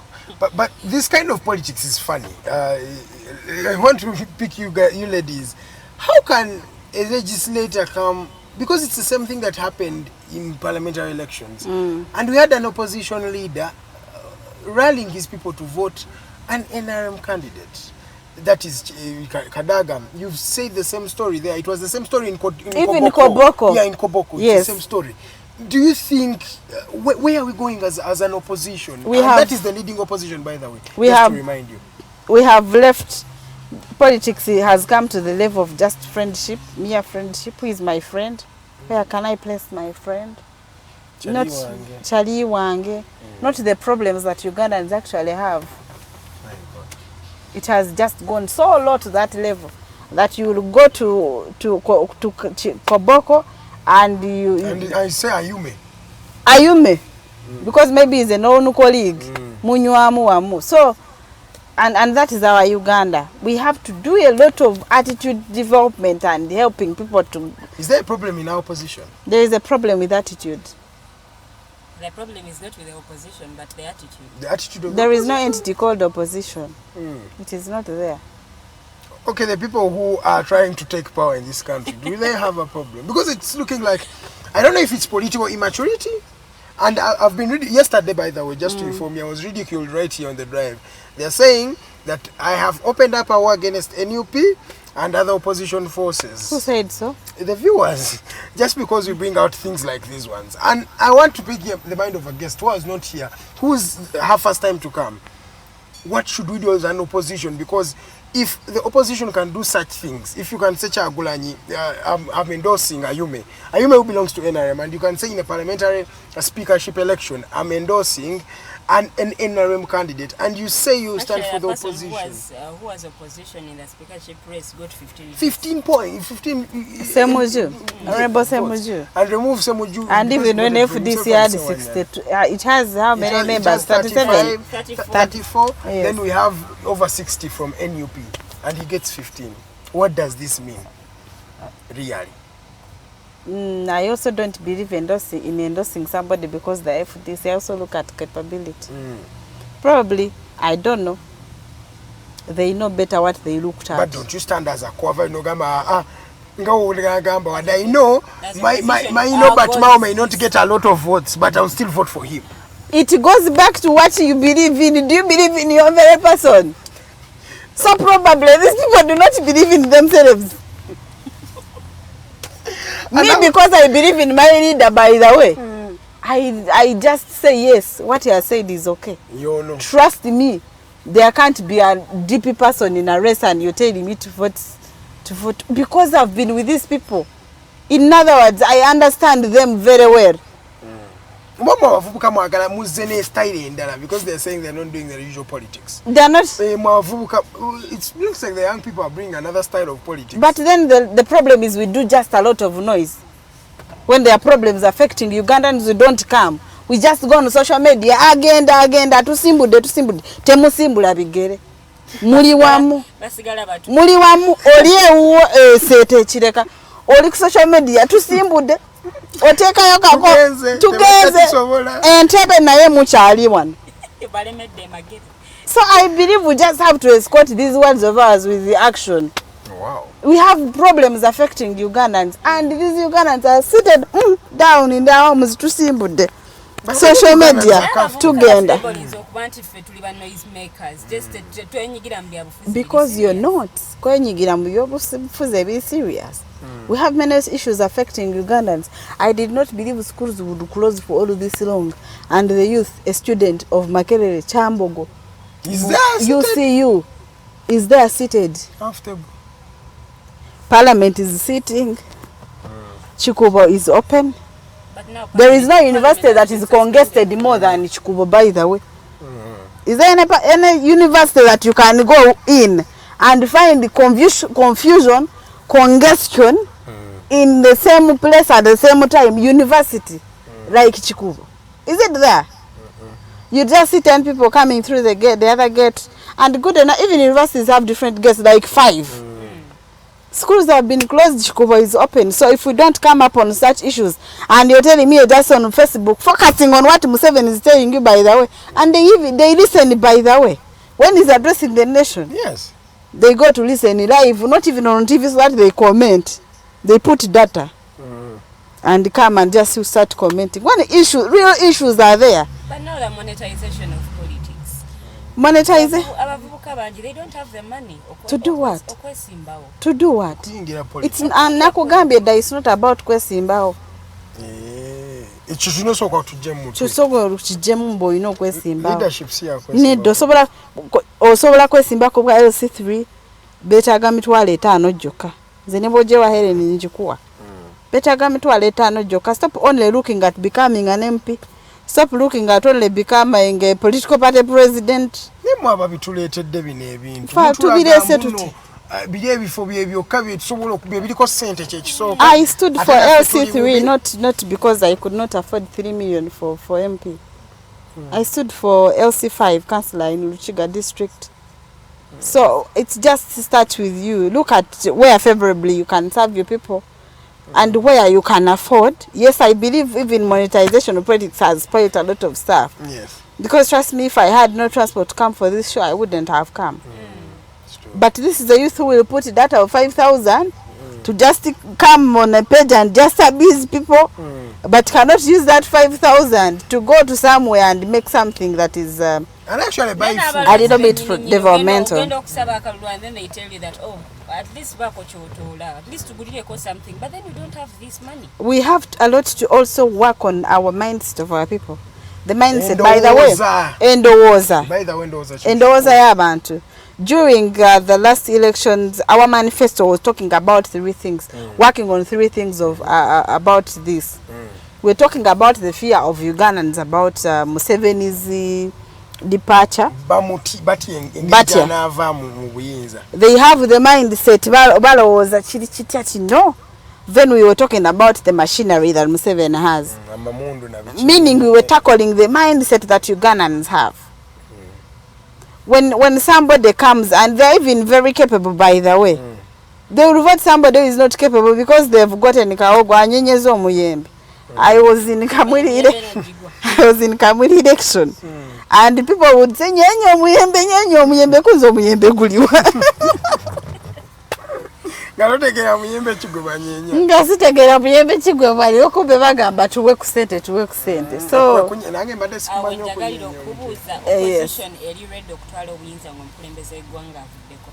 But this kind of politics is funny. I want to pick you ladies. How can a legislator come, because it's the same thing that happened in parliamentary elections, and we had an opposition leader rallying his people to vote an NRM candidate. That is Kadaga. You've said the same story there. It was the same story in Koboko. Yeah, in Koboko. Yes. It's the same story. Do you think, where are we going as an opposition? That is the leading opposition, by the way, to remind you. We have left, politics has come to the level of just friendship, mere friendship. Who is my friend? Where can I place my friend? Not Chali Wange. Not the problems that Ugandans actually have. It has just gone so low to that level that you will go to Koboko and and I say Ayume. Because maybe he's a known colleague. So and that is our Uganda. We have to do a lot of attitude development and helping people to... Is there a problem in our opposition? There is a problem with attitude. The problem is not with the opposition, but the attitude. The attitude of there is no entity called opposition. It is not there. Okay, the people who are trying to take power in this country, do they have a problem? Because it's looking like, I don't know if it's political immaturity. And I've been reading, yesterday by the way, just to inform you, I was ridiculed right here on the drive. They're saying that I have opened up a war against NUP and other opposition forces. Who said so? The viewers. Just because we bring out things like these ones. And I want to pick the mind of a guest who is not here, who is her first time to come. What should we do as an opposition? Because if the opposition can do such things, if you can say Chagulanyi, I'm endorsing Ayume. Ayume who belongs to NRM, and you can say in a parliamentary speakership election, I'm endorsing an NRM candidate, and you say you stand for the opposition. Who was opposition in the speakership race got 15 Semuju. Honorable Semuju. And remove Semuju. And even when FDC had 62, it has how many members? 37? 34. Yes. Then we have over 60 from NUP, and he gets 15. What does this mean, really? I also don't believe in endorsing somebody because the FDC. I also look at capability. Probably, I don't know. They know better what they looked at. But don't you stand as a cover? No gamba what I know. My but Mao may not get a lot of votes, but I'll still vote for him. It goes back to what you believe in. Do you believe in your very person? So probably these people do not believe in themselves. Me, because I believe in my leader, by the way, I just say yes, what he has said is okay. You know. Trust me, there can't be a DP person in a race and you're telling me to vote because I've been with these people. In other words, I understand them very well. Because they're saying they're not doing the usual politics. They're not. It looks like the young people are bringing another style of politics. But then the problem is we do just a lot of noise. When there are problems affecting Ugandans, we don't come. We just go on social media agenda tusimbude temusimbula bigere. Muli wamu oliye sete chireka oli ku social media tusimbude otekayo kako tugeze entebe naye mukyali wano. So I believe we just have to escort these words of ours with the action. Wow. We have problems affecting Ugandans and these Ugandans are seated down in their homes tusimbude. Social media tugenda. Because you're not. Be serious. We have many issues affecting Ugandans. I did not believe schools would close for all this long. And the youth, a student of Makerere, Chambogo, is there UCU, is there seated. Comfortable. Parliament is sitting. Chikubo is open. But now, there is no university that is congested more than Chikubo, by the way. Is there any university that you can go in and find confusion, congestion in the same place at the same time, university, like Chikubo? Is it there? You just see 10 people coming through the gate, the other gate, and good enough. Even universities have different gates, like 5. Schools have been closed, Chikubo is open. So if we don't come up on such issues, and you're telling me just on Facebook, focusing on what Museveni is telling you, by the way, and they listen, by the way, when he's addressing the nation, yes, they go to listen live, not even on TV, so that they comment, they put data, and come and just start commenting. When real issues are there. But now the monetization of politics. Monetization? They don't have the money. To do what? To do what? It's nakugambye that it's not about kwesimbao. Leadership osobola kwesimbako bwa LC3 betaga mitwale 5 jokka. Nze ne bojewa Hellen njikuwa. Betaga mitwale 5 jokka. Stop only looking at becoming an MP. Stop looking at only becoming a political party president. Nemwaba bituletedde bino ebintu. I stood for LC3 not because I could not afford 3 million for MP. I stood for LC5 councillor in Luchiga district. So it's just start with you. Look at where favorably you can serve your people and where you can afford. Yes, I believe even monetization of politics has spoiled a lot of stuff. Yes. Because trust me, if I had no transport to come for this show, I wouldn't have come. But this is the youth who will put data of 5,000 to just come on a page and just abuse people, but cannot use that 5,000 to go to somewhere and make something that is and actually buy food. A little bit developmental. And then they tell you that, oh, at least to go something, but then you don't have this money. We have a lot to also work on our mindset of our people. The mindset, by the way, endowooza y'abantu. During the last elections, our manifesto was talking about 3 things, working on 3 things of about this. We're talking about the fear of Ugandans about Museveni's departure. They have the mindset, then we were talking about the machinery that Museveni has. Meaning we were tackling the mindset that Ugandans have. When somebody comes, and they're even very capable, by the way, they will vote somebody who is not capable because they've gotten Kaogo anyenyezo omuyembe. I was in Kamwiri election. And people would say nyenye omuyembe kuzo omuyembe guliwa. Ngalotegera muyembe kigwa nyenye. Ngasitegera muyembe kigwa bali okube bagamba tuwe ku sente. So nange mbadde simanyo okujagalira okubuuza opposition eri ready okutwala obuyinza ng'omukulembeze w'eggwanga avuddeko.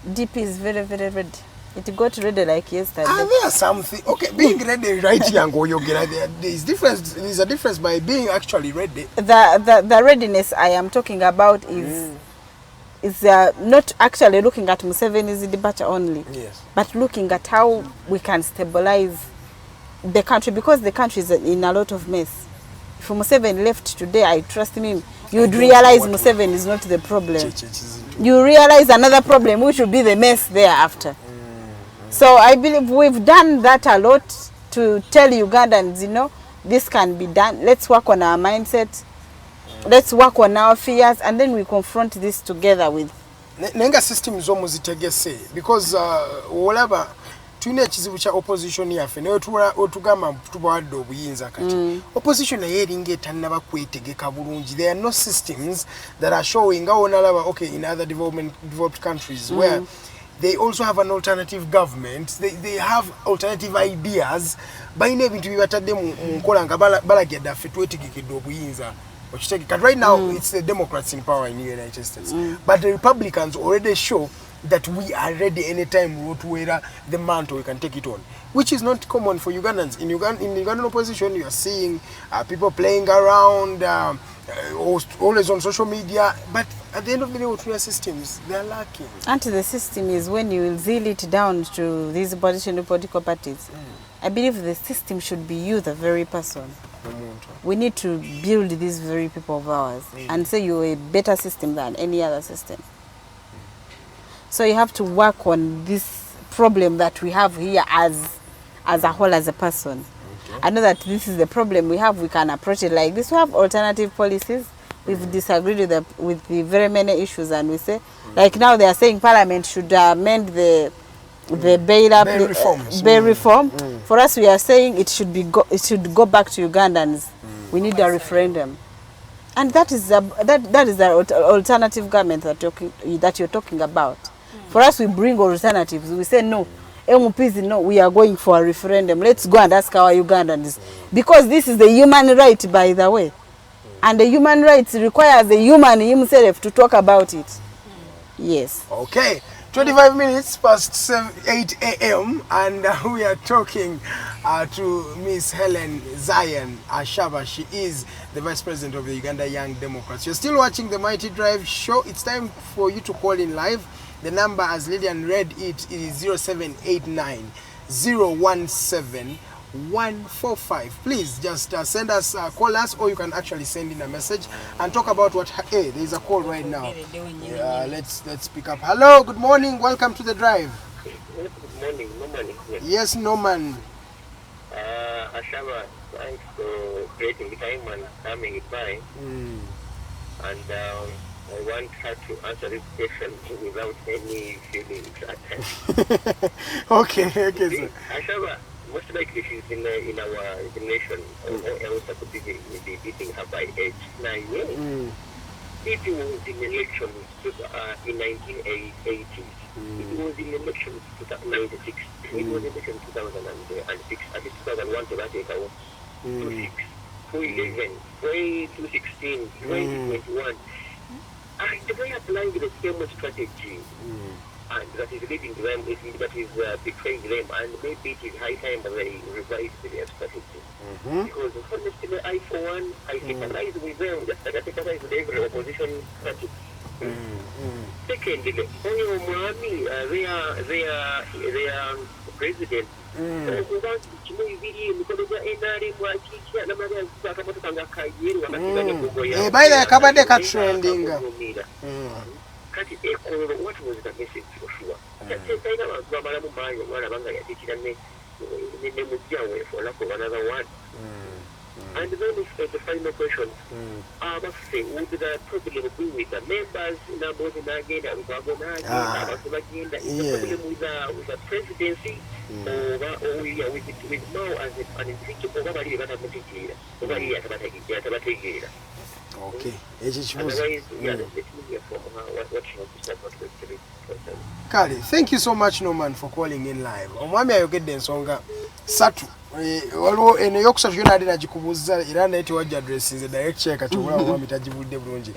DP is very ready. It got ready like yesterday. There are something. Okay, being ready right here and there's a difference by being actually ready. The readiness I am talking about is not actually looking at Museveni's departure only, but looking at how we can stabilize the country, because the country is in a lot of mess. If Museveni left today, I trust him, you'd realize Museveni is not the problem. You realize another problem, which will be the mess thereafter. So I believe we've done that a lot to tell Ugandans, this can be done. Let's work on our mindset. Let's work on our fears, and then we confront this together with. Nenga system zomu zitegese because whatever tulina ekizibu kya opposition yaffe naye otugamba tubawadde obuyinza kati opposition naye eringa etannaba kwetegeka bulungi. There are no systems that are showing in other developed countries where they also have an alternative government. They have alternative ideas. Bayina ebintu bibatadde mu nkola nga balagira daffe twetegekkedde obuyinza. Right now, it's the Democrats in power in the United States. But the Republicans already show that we are ready anytime to wear the mantle, we can take it on. Which is not common for Ugandans. In Ugandan opposition, you are seeing people playing around, always on social media. But at the end of the day, with your systems, they are lacking. The system is when you will zeal it down to these political parties. I believe the system should be you, the very person. We need to build these very people of ours and say you're a better system than any other system. So you have to work on this problem that we have here as a whole, as a person. I know that this is the problem we have. We can approach it like this. We have alternative policies. We've disagreed with the very many issues, and we say, like now they are saying Parliament should amend the bail reform. For us, we are saying it should go back to Ugandans. We need a referendum, and that is the alternative government that you're talking about. For us, we bring alternatives. We say no, MPs no. We are going for a referendum. Let's go and ask our Ugandans, because this is the human right, by the way, and the human rights requires the human himself to talk about it. Yes. Okay. 25 minutes past 8 a.m. and we are talking to Miss Hellen Ashaba. She is the Vice President of the Uganda Young Democrats. You're still watching the Mighty Drive show. It's time for you to call in live. The number, as Lillian read it, is 0789 017 145. Please just send us, call us, or you can actually send in a message and talk about what. Hey, there is a call right now. Let's pick up. Hello, good morning. Welcome to the drive. Good morning, Norman. Yes, Norman. Ashaba, thanks for creating the time and coming by. And I want her to answer this question without any feelings attached. Okay, sir. Ashaba, most likely she's in our nation, or else I could be beating her by age 9 years. It was in elections in 1980. It was in elections 1996. It was in elections 2006. I think 2001 to that year, 2006, 2011, 2016, 2021. And they are applying the same strategy. And that is leading them, that is betraying them, and maybe it is high time that they revise their strategy. Because honestly, I for one, I sympathize with them, just like I sympathize with every opposition strategy. Secondly, their president, by the Kabadeka trending. What was the message for sure? For lack of another word. And then the final question, would the problem be with the members in the body again, is the problem with the presidency, or we are with Mao as an individual, okay. Otherwise, Kale, thank you so much, Norman, for calling in live. Omwami ayogedde ensonga satu. Waliwo eno yokusatu yona adi nagikubuuza era naye tewajja addressinze direct check kati obula omwami tagibudde bulungi.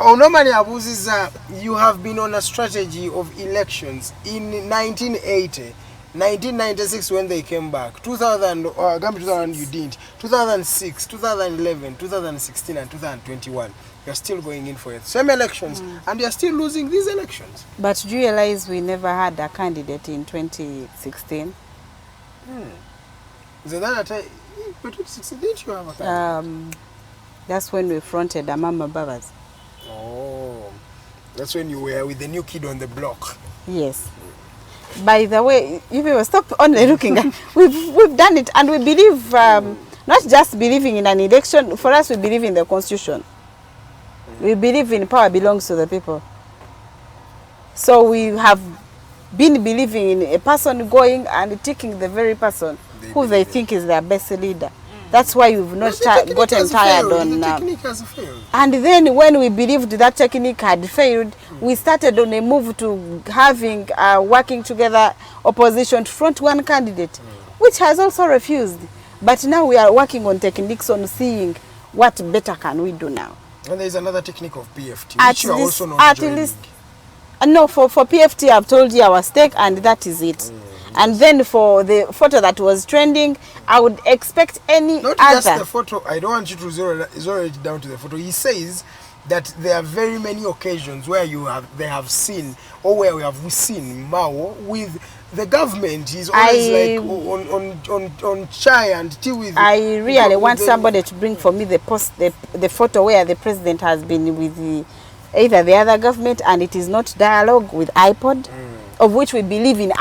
Norman abuuzizza, you have been on a strategy of elections in 1980, 1996 when they came back, 2000 you didn't, 2006, 2011, 2016 and 2021. You're still going in for it. Same elections, and you're still losing these elections. But do you realize we never had a candidate in 2016? Is that but 2016, didn't you have a candidate? That's when we fronted Amama Babas. Oh, that's when you were with the new kid on the block. Yes. By the way, you will stop only looking at we've done it, and we believe not just believing in an election. For us, we believe in the constitution. We believe in power belongs to the people. So we have been believing in a person going and taking the very person who they think is their best leader. That's why we've not gotten tired on. The technique has failed. And then when we believed that technique had failed, we started on a move to having working together opposition to front one candidate, which has also refused. But now we are working on techniques on seeing what better can we do now. And there is another technique of PFT, which you are also not at joining. least, no, for PFT, I've told you our stake, and that is it. And then for the photo that was trending, I would expect any not other. Just the photo. I don't want you to zero it down to the photo. He says that there are very many occasions where they have seen, or where we have seen Mao with the government. He's always on chai and tea with. I really want somebody to bring for me the photo where the president has been with either the other government, and it is not dialogue with iPod, of which we believe in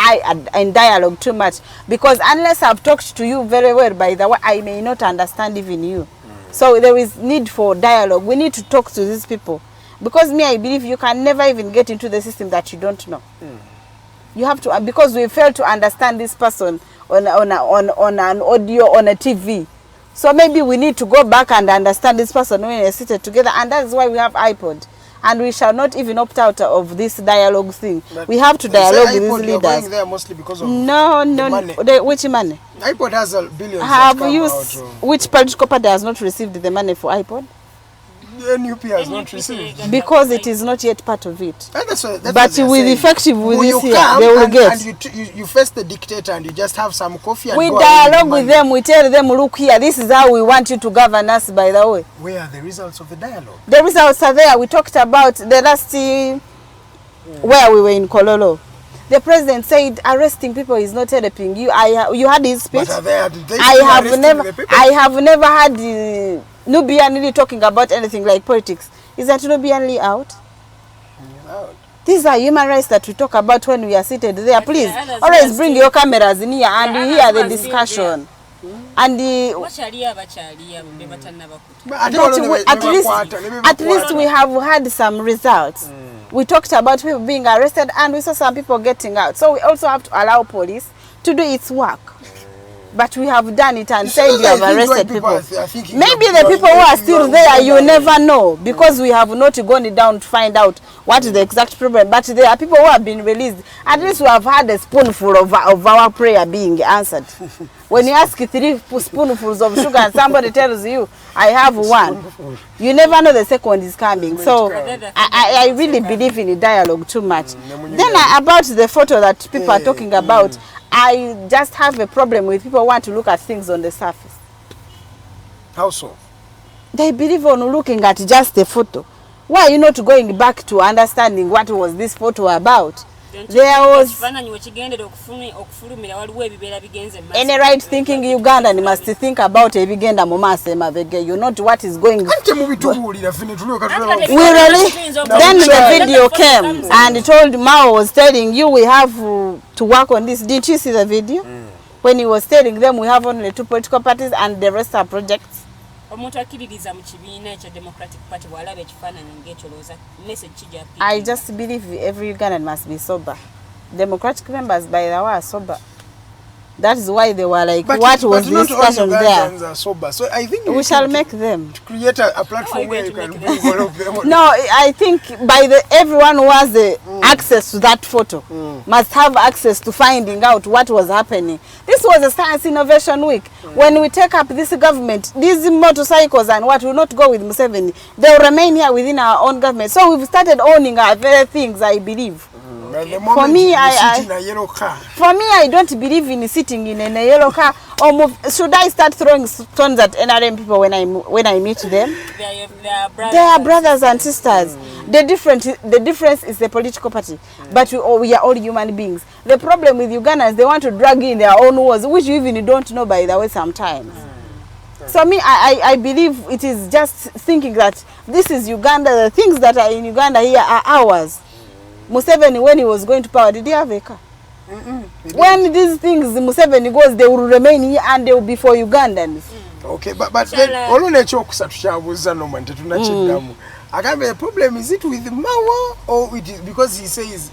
dialogue too much, because unless I've talked to you very well, by the way, I may not understand even you. So there is need for dialogue. We need to talk to these people, because I believe you can never even get into the system that you don't know. You have to, because we fail to understand this person on an audio, on a TV. So maybe we need to go back and understand this person when we're seated together, and that's why we have iPod. And we shall not even opt out of this dialogue thing. But we have to dialogue with these leaders. Going there mostly because of money. Which money? iPod has billions. Have used which political party has not received the money for iPod? The NUP has not received. Because it is not yet part of it. That's but with effective with this year, they will get. And you face the dictator and you just have some coffee and we dialogue with them, we tell them, look here, this is how we want you to govern us, by the way. Where are the results of the dialogue? The results are there. We talked about the last where we were in Kololo. The president said arresting people is not helping you. You had his speech. I have never had Nubian really talking about anything like politics. Is that Nubian really out? These are human rights that we talk about when we are seated there. Please, always bring your cameras in here and you hear the discussion. And at least we have had some results. We talked about people being arrested and we saw some people getting out. So we also have to allow police to do its work. But we have done it and said we have arrested people. Maybe the people who are still there, you never know, because we have not gone down to find out what is the exact problem. But there are people who have been released. At least we have had a spoonful of our prayer being answered. When you ask 3 spoonfuls of sugar and somebody tells you, I have 1, you never know the second is coming. So I really believe in dialogue too much. Then about the photo that people are talking about, I just have a problem with people who want to look at things on the surface. How so? They believe on looking at just the photo. Why are you not going back to understanding what was this photo about? There was any right thinking Ugandan must think about a Uganda Mumase. You know what is going on. Then the video came and told Mao was telling you we have to work on this. Didn't you see the video? when he was telling them we have only 2 political parties and the rest are projects. I just believe every Ugandan must be sober. Democratic members, by the way, are sober. That is why they were like, but what was the discussion there? Are sober. So I think we shall make them. To create a platform where you can bring all of them. No, I think everyone who has the access to that photo must have access to finding out what was happening. This was a Science Innovation Week. When we take up this government, these motorcycles and what will not go with Museveni, they will remain here within our own government. So we've started owning our very things, I believe. For me, I don't believe in sitting in a yellow car. Or should I start throwing stones at NRM people when I meet them? They are brothers and sisters. The difference is the political party, but we are all human beings. The problem with Ugandans, they want to drag in their own wars, which you even don't know, by the way, sometimes. So me, I believe it is just thinking that this is Uganda. The things that are in Uganda here are ours. Museveni, when he was going to power, did he have a car? When these things Museveni goes, they will remain here and they will be for Ugandans. Okay, but then all the problem is it with Mawa, or it is because he says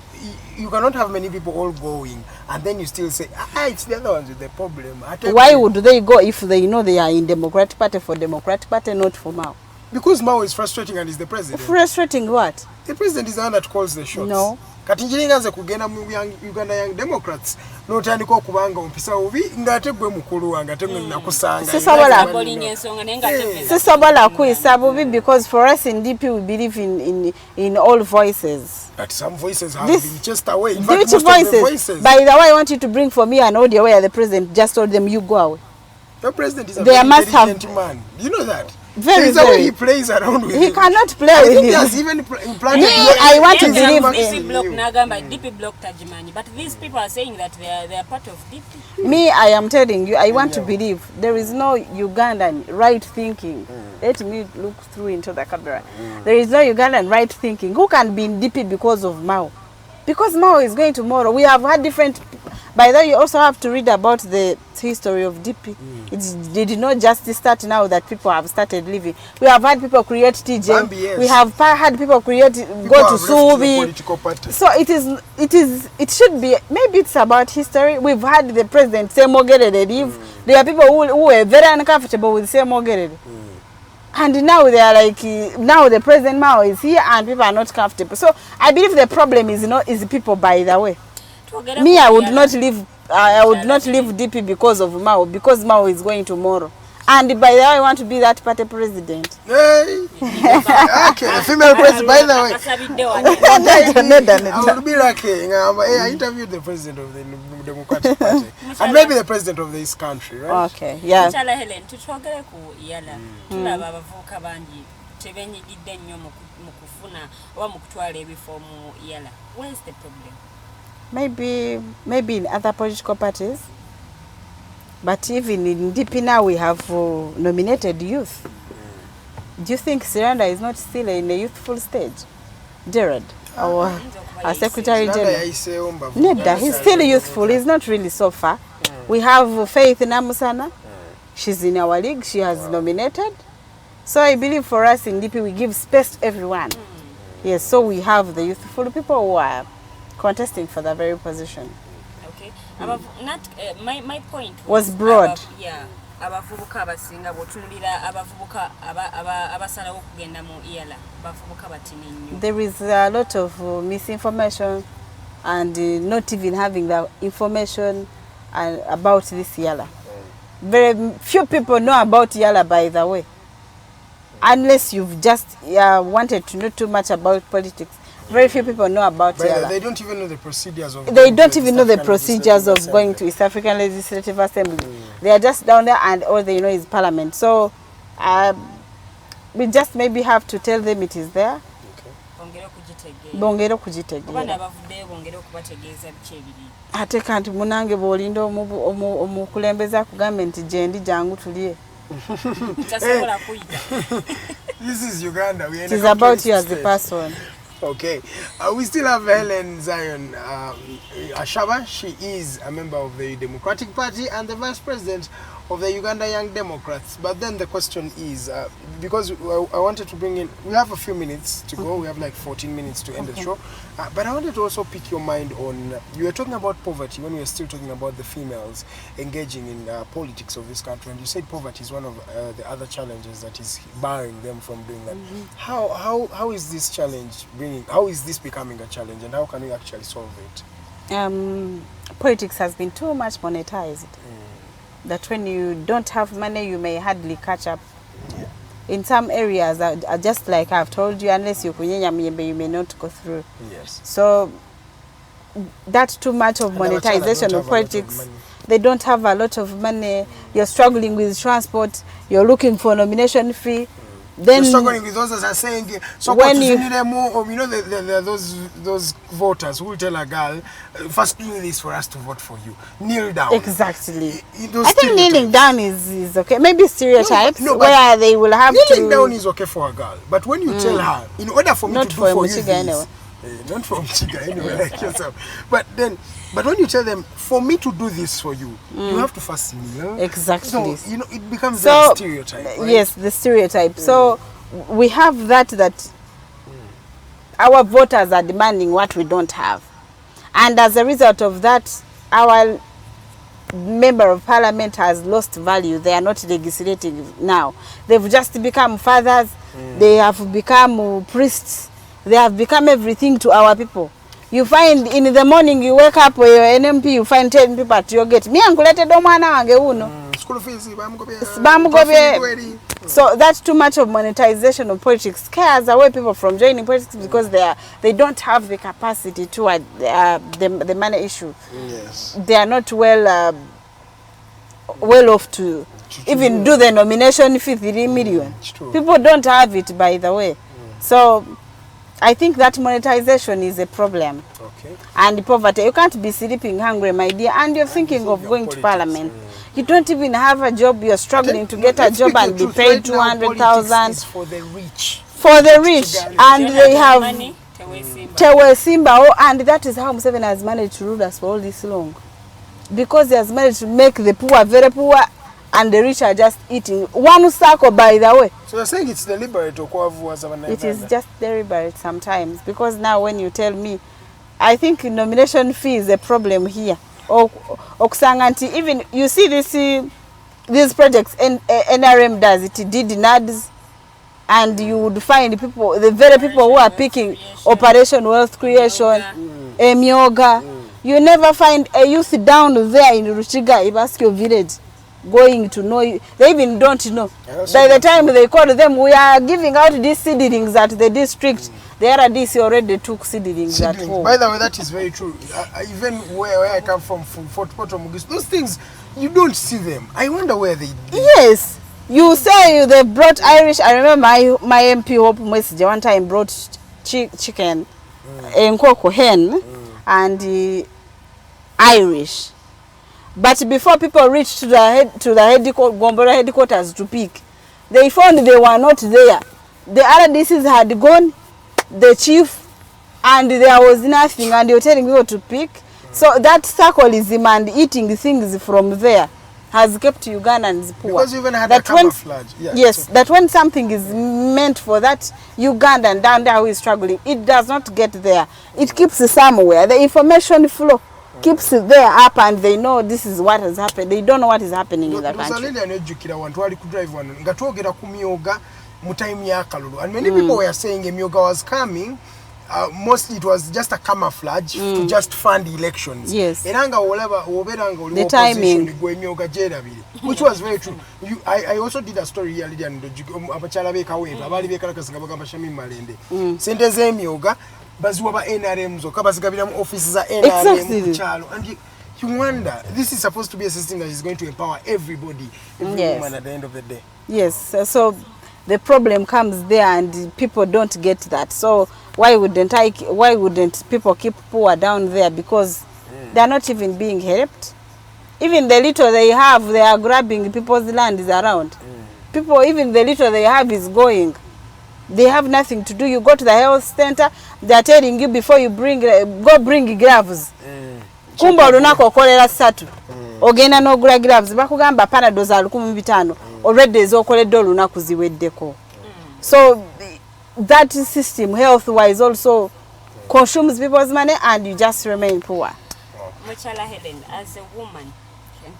you cannot have many people all going and then you still say it's the other ones with the problem. Why would they go if they know they are in Democratic Party for Democratic Party, not for Mao? Because Mao is frustrating and is the president. Frustrating what? The president is the one that calls the shots. No. Katinjiringanze kugenda mu Uganda Young Democrats n'otandika okubanga ompisa ubi ngate gwe mukulu wange ate nakusanga. Sisobola kuyisa bubi because for us in DP we believe in all voices. But some voices have been chased away. In fact, which voices? By the way, I want you to bring for me an audio where the president just told them you go away. The president is a very intelligent man. Do you know that? Very, the way he plays around with he him. Cannot play with him. He has even implanted. I want to believe in block Nagamba, DP block Tajimani, but these people are saying that they are part of DP. Me, I am telling you, I want to believe there is no Ugandan right thinking. Let me look through into the camera. There is no Ugandan right thinking who can be in DP because of Mao. Because Mao is going tomorrow. We have had different. By the way, you also have to read about the history of DP. It did not just start now that people have started living. We have had people create TJ. We have had people create go to Subi. So it should be, maybe it's about history. We've had the president Semogerere leave. There are people who were very uncomfortable with Semogerere. And now they are like, now the president Mao is here and people are not comfortable. So I believe the problem is the people, by the way. Me, I would not leave DP because of Mao, because Mao is going tomorrow. And by the way, I want to be that party president. Hey. Okay, female president, by the way. I would be like, I interviewed the president of the Democratic Party. And maybe the president of this country, right? Okay, yeah. Hellen, tutwogere ku yala. Tulaba abavubuka bangi tebenyigidde nnyo mu kufuna oba mu kutwala ebifo mu yala. Where is the problem? Maybe in other political parties. But even in DP now we have nominated youth. Do you think Siranda is not still in a youthful stage? Jared, our Secretary General. Neda, he's still youthful. He's not really so far. We have Faith Namusana. She's in our league. She has nominated. So I believe for us in DP we give space to everyone. Yes, so we have the youthful people who are contesting for that very position. Okay. My point was broad. Yeah. Abavubuka abasinga bw'otunuulira abavubuka abasalawo okugenda mu ELA bavubuka batini nnyo. There is a lot of misinformation and not even having the information about this ELA. Very few people know about ELA, by the way. Unless you've just wanted to know too much about politics. Very few people know about ELA. They don't even know the procedures of going to East African Legislative Assembly. They are just down there and all they know is Parliament. So we just maybe have to tell them it is there. Bongero kujitegeera. Ate kanti munange bw'olinda omukulembeza akugambye nti gyendi jangu tulye. This is Uganda. It is about you as the person. Okay, we still have Hellen Zion Ashaba. She is a member of the Democratic Party and the Vice President of the Uganda Young Democrats. But then the question is, because I wanted to bring in, we have a few minutes to go, we have like 14 minutes to end the show, but I wanted to also pick your mind on, you were talking about poverty when we were still talking about the females engaging in politics of this country, and you said poverty is one of the other challenges that is barring them from doing that. How is this challenge how is this becoming a challenge, and how can we actually solve it? Politics has been too much monetized. That when you don't have money, you may hardly catch up. In some areas, just like I've told you, unless you kunyenya, you may not go through. Yes. So that's too much of monetization of politics. They don't have a lot of money. You're struggling with transport. You're looking for a nomination fee. Then you're struggling with those that are saying, so when you know, those voters who will tell a girl, first do this for us to vote for you. Kneel down. Exactly. I think kneeling down is okay. Maybe stereotypes where they will have kneeling down is okay for a girl. But when you tell her, in order for me to do for you this, anyway. Not for Mchiga anyway, like yourself. But when you tell them, for me to do this for you, you have to first kneel. Exactly. So, you know, it becomes a stereotype, right? Yes, the stereotype. So we have that our voters are demanding what we don't have. And as a result of that, our member of parliament has lost value. They are not legislating now. They've just become fathers. They have become priests. They have become everything to our people. You find in the morning, you wake up with your NMP, you find 10 people at your gate. Me angulete do mwana wange uno. School fees, so that's too much of monetization of politics. Scares away people from joining politics because they don't have the capacity to the money issue. Yes. They are not well off to even do the nomination fee 3 million. People don't have it, by the way. So I think that monetization is a problem. Okay. And poverty. You can't be sleeping hungry, my dear, and you're thinking of going to parliament. You don't even have a job. You're struggling to get a job and be paid 200,000. For the rich. For the rich. And they have Tewe Simba. And that is how Museveni has managed to rule us for all this long. Because he has managed to make the poor very poor and the rich are just eating. One circle, by the way. So you're saying it's deliberate? It is just deliberate sometimes. Because now when you tell me, I think nomination fee is a problem here. Oksanganti, even you see these projects NRM does it, did NADS, and you would find people, the very people who are picking Operation Wealth Creation, Emyoga. You never find a youth down there in Ruchiga, Ibaskio village, going to know you. They even don't know. By the time they call them, we are giving out these seedlings at the district. The RDC already took seedlings at home. By the way, that is very true. Even where I come from Fort Mugis, those things, you don't see them. I wonder where they do. Yes. You say they brought Irish. I remember my MP Hope Message one time brought chicken, nkoko hen, and Irish. But before people reached to the Gombora headquarters to pick, they found they were not there. The RDCs had gone, the chief, and there was nothing, and you're telling people to pick. So that circleism and eating things from there has kept Ugandans poor. Because you even had a camouflage. Yes, that when something is meant for that Ugandan down there who is struggling, it does not get there. It keeps somewhere. The information flow keeps it there up, and they know this is what has happened. They don't know what is happening in the country. And many people were saying Emyoga was coming. Mostly it was just a camouflage to just fund elections. Yes. The timing. Which was very true. I also did a story here, and you wonder, this is supposed to be a system that is going to empower everybody, every woman at the end of the day. Yes, so the problem comes there, and people don't get that. So why wouldn't people keep poor down there? Because they're not even being helped. Even the little they have, they are grabbing people's land is around. People, even the little they have is going. They have nothing to do. You go to the health center, they are telling you before you bring, go bring gloves. Kumba olunako okolera 3. Ogenda n'ogula gloves. Bakugamba Panadol za 1500. Already ez'okoledde olunaku ziweddeko. So that system, health-wise, also consumes people's money and you just remain poor. Muchala Helen, as a woman,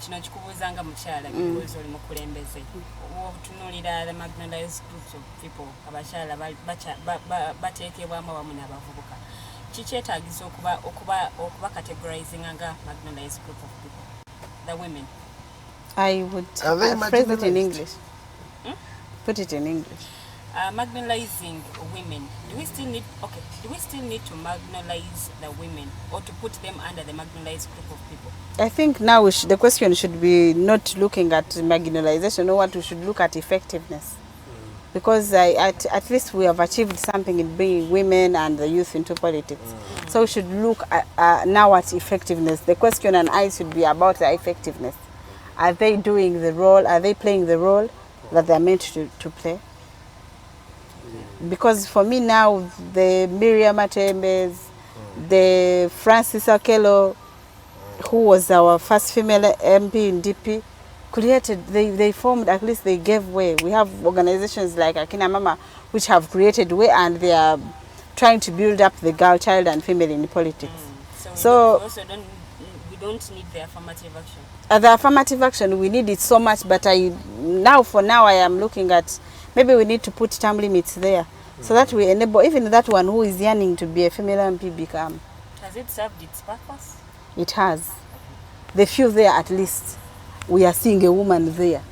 kino kikubuzanga muchala because oli mukulembeze. Otunulira the marginalized groups of people abashala bateekebwamu awamu n'abavubuka. Kikyetaagisa okuba categorizing nga marginalized group of people. The women. I would phrase it in English. Put it in English. Marginalizing women. Do we still need to marginalize the women or to put them under the marginalized group of people? I think now the question should be not looking at marginalization, or what we should look at effectiveness. Because at least we have achieved something in bringing women and the youth into politics. So we should look at, now at effectiveness. The question and I should be about the effectiveness. Are they doing the role? Are they playing the role that they are meant to play? Because for me now, the Miriam Atembes, the Francis Akelo, who was our first female MP in DP, created, they formed, at least they gave way. We have organizations like Akina Mama, which have created way, and they are trying to build up the girl, child and female in politics. So we don't need the affirmative action. The affirmative action, we need it so much, but for now I am looking at, maybe we need to put term limits there, so that we enable even that one who is yearning to be a female MP become. Has it served its purpose? It has. The few there at least, we are seeing a woman there.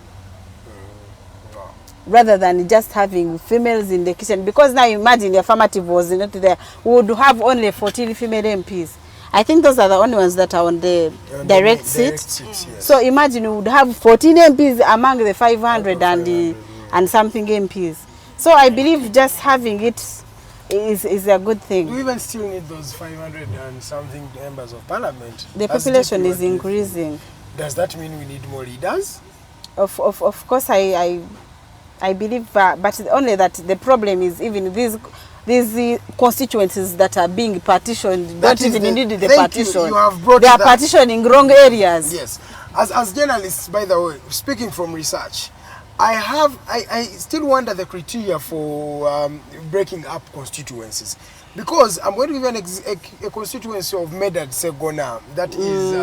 Rather than just having females in the kitchen. Because now imagine the affirmative was not there. We would have only 14 female MPs. I think those are the only ones that are on the direct seat. Yes. So imagine we would have 14 MPs among the 500 and something MPs. So I believe just having it is a good thing. Do we even still need those 500 and something members of parliament? The population is increasing. Does that mean we need more leaders? Of course, I believe, but only that the problem is even these constituencies that are being partitioned don't even need the partition. They are partitioning wrong areas. Yes. As journalists, by the way, speaking from research, I still wonder the criteria for breaking up constituencies. Because I'm going to give a constituency of Medad Segona, that is,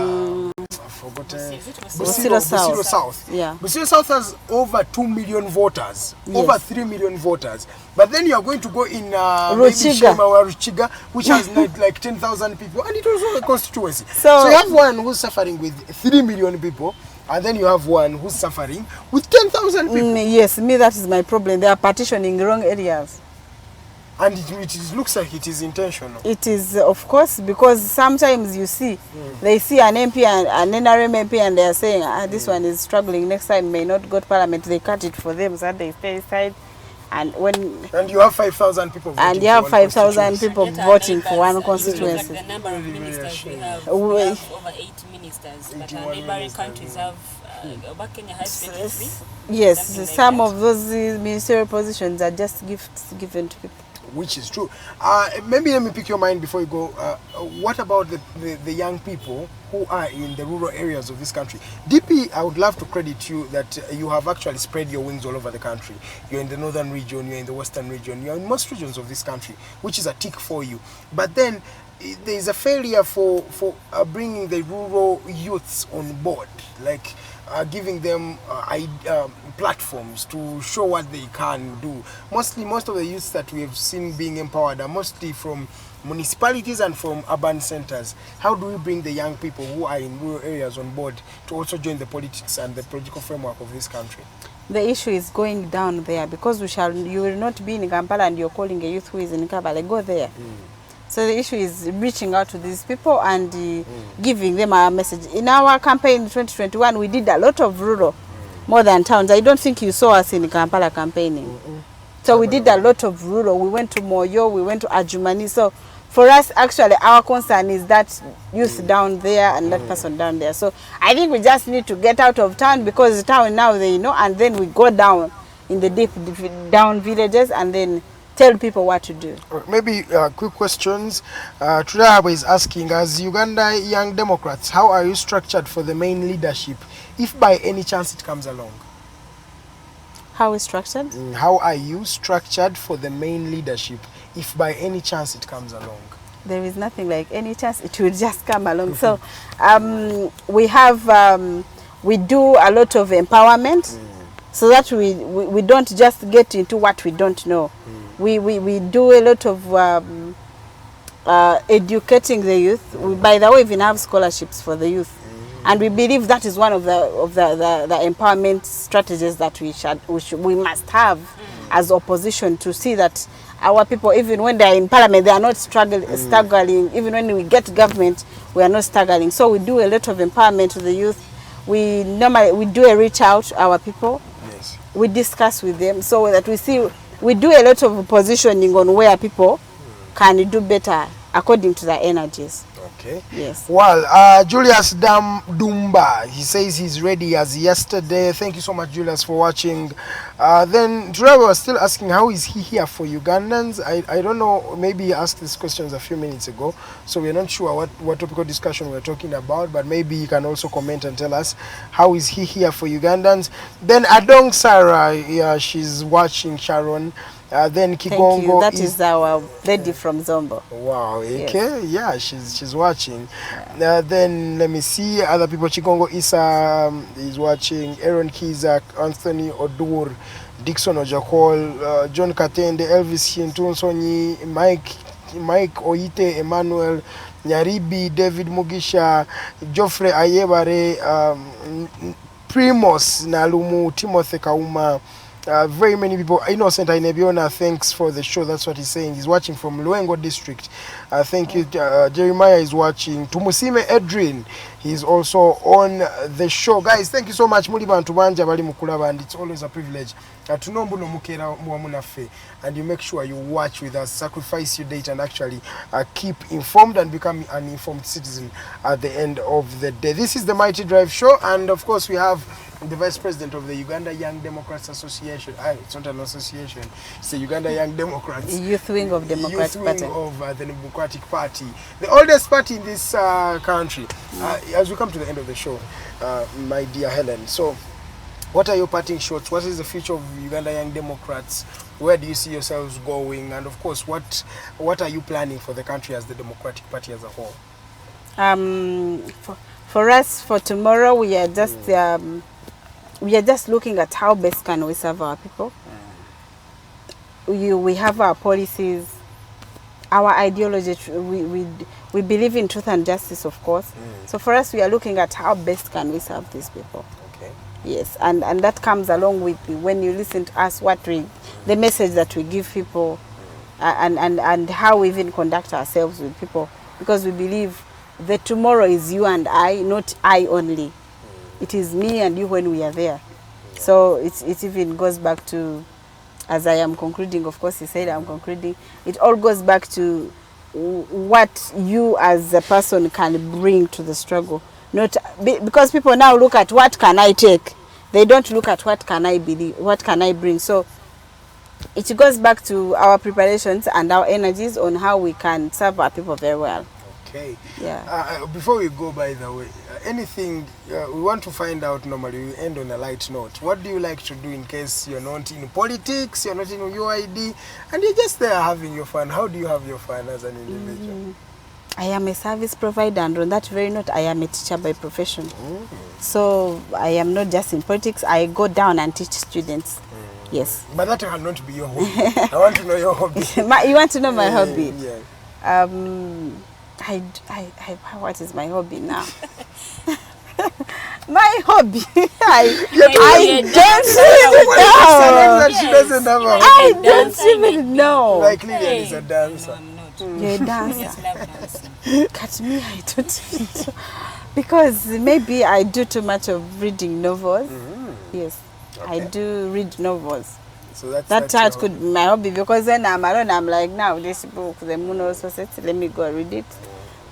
I've forgotten, Busiro South. Yeah. Busiro South has over 2 million voters, yes. Over 3 million voters. But then you are going to go in Ruchiga, which has like 10,000 people, and it was a constituency. So you have one who's suffering with 3 million people, and then you have one who's suffering with 10,000 people. Yes, that is my problem. They are partitioning wrong areas. And it looks like it is intentional. It is, of course, because sometimes you see, they see an MP and an NRM MP and they are saying, this one is struggling, next time may not go to parliament. They cut it for them so that they stay aside. And you have 5,000 people voting. And you have 5,000 people voting for one constituency. The number of ministers we have over 8 ministers, but our neighboring countries have, Kenya has 23. Yes, some of those ministerial positions are just gifts given to people. Which is true. Maybe let me pick your mind before you go. What about the young people who are in the rural areas of this country? DP, I would love to credit you that you have actually spread your wings all over the country. You're in the northern region, you're in the western region, you're in most regions of this country, which is a tick for you. But then there is a failure for bringing the rural youths on board, like giving them platforms to show what they can do. Most of the youths that we have seen being empowered are mostly from municipalities and from urban centers. How do we bring the young people who are in rural areas on board to also join the politics and the political framework of this country? The issue is going down there because you will not be in Kampala and you're calling a youth who is in Kabale. Go there. So the issue is reaching out to these people and giving them a message. In our campaign in 2021, we did a lot of rural, more than towns. I don't think you saw us in Kampala campaigning. So we did a lot of rural. We went to Moyo, we went to Ajumani. So for us, actually, our concern is that youth down there and that person down there. So I think we just need to get out of town because town now they know, and then we go down in the deep down villages and then tell people what to do. Maybe quick questions. Turaba is asking, as Uganda Young Democrats, how are you structured for the main leadership, if by any chance it comes along? How is structured? How are you structured for the main leadership, if by any chance it comes along? There is nothing like any chance, it will just come along. So we have, we do a lot of empowerment so that we don't just get into what we don't know. We do a lot of educating the youth. By the way, we even have scholarships for the youth. And we believe that is one of the empowerment strategies that we must have as opposition, to see that our people, even when they are in parliament, they are not struggling. Even when we get government, we are not struggling. So we do a lot of empowerment to the youth. We do a reach out to our people. Yes. We discuss with them so that we do a lot of positioning on where people can do better according to their energies. Okay. Yes. Well, Julius Dumba, he says he's ready as yesterday. Thank you so much, Julius, for watching. Then Trevor was still asking, how is he here for Ugandans? I don't know, maybe he asked these questions a few minutes ago, so we're not sure what topical discussion we're talking about, but maybe you can also comment and tell us, how is he here for Ugandans? Then Adong Sarah, she's watching, Sharon. Then Kigongo. Thank you. That is our lady from Zombo. Wow, okay. Yes. Yeah, she's watching. Then let me see other people. Chigongo Isa is watching. Aaron Kizak, Anthony Odur, Dixon Ojakol, John Katende, Elvis Shintunsonyi, Mike Oite, Emmanuel Nyaribi, David Mugisha, Geoffrey Ayebare, Primos Nalumu, Timothy Kauma. Very many people. Innocent Inebiona, thanks for the show. That's what he's saying. He's watching from Luengo district. Thank you. Jeremiah is watching. Tumusime Edrin, he's also on the show. Guys, thank you so much. Mulibantu banja bali mukulaba, and it's always a privilege to know mbuno mukera muamunafe, and you make sure you watch with us, sacrifice your date, and actually keep informed and become an informed citizen at the end of the day. This is the Mighty Drive Show, and of course we have the Vice President of the Uganda Young Democrats Association. It's not an association, it's the Uganda Young Democrats. Youth wing of Democratic Party. Of the Democratic Party. The oldest party in this country. As we come to the end of the show, my dear Helen, so what are your parting shots? What is the future of Uganda Young Democrats? Where do you see yourselves going? And of course, what are you planning for the country as the Democratic Party as a whole? For us, for tomorrow, we are just looking at how best can we serve our people. We have our policies, our ideology. We believe in truth and justice, of course. So for us, we are looking at how best can we serve these people. Okay. Yes, and that comes along with when you listen to us, the message that we give people, and how we even conduct ourselves with people, because we believe that tomorrow is you and I, not I only. It is me and you when we are there. So it even goes back to, as I am concluding, of course he said I'm concluding, it all goes back to what you as a person can bring to the struggle. Not because people now look at what can I take. They don't look at what can I believe, what can I bring. So it goes back to our preparations and our energies on how we can serve our people very well. Okay. Yeah. Before we go, by the way, anything we want to find out normally, we end on a light note. What do you like to do in case you're not in politics, you're not in UYD, and you're just there having your fun? How do you have your fun as an individual? I am a service provider, and on that very note, I am a teacher by profession. So I am not just in politics, I go down and teach students. Yes. But that cannot be your hobby. I want to know your hobby. You want to know my hobby? Yeah. What is my hobby now? My hobby. I don't even know. Like Lillian is a dancer. You're a dancer. Cut me, I don't even know. Because maybe I do too much of reading novels. Yes, okay. I do read novels. So that's could be my hobby, because when I'm alone, I'm like, now this book, the moon also says, let me go read it.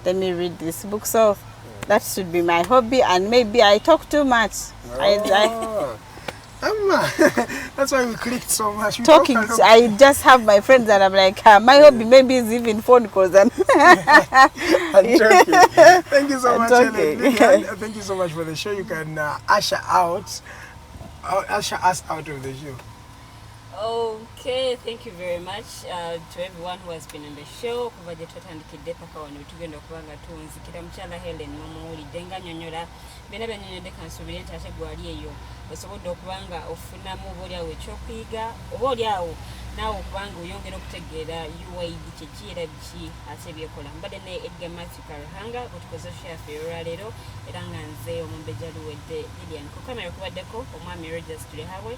Let me read this book. So that should be my hobby, and maybe I talk too much. That's why we clicked so much. We Talking, I just have my friends and I'm like, my hobby maybe is even phone calls. And I'm joking. Thank you so much, Hellen. Thank you so much for the show. You can usher us out of the show. Okay, thank you very much to everyone who has been on the show. Kuva je twatandikidde paka wano tugenda okubanga tunzikira mukyala Hellen mumuwulidde nga nnyonnyola byonna byanyonnyodde kansubire nti ate gwali eyo osobodde okubanga ofunamu obaoliawo ekyokuyiga obaoliawo naawe okubanga oyongera okutegeera UYD kyeki era biki ate byekola. Mbadde ne Edgar Matthew Karuhanga bwetukoze shaffe olwaleero era nga nze omumbejja luwedde Lilian ku kamera kubaddeko omwami Rogers Tulehawe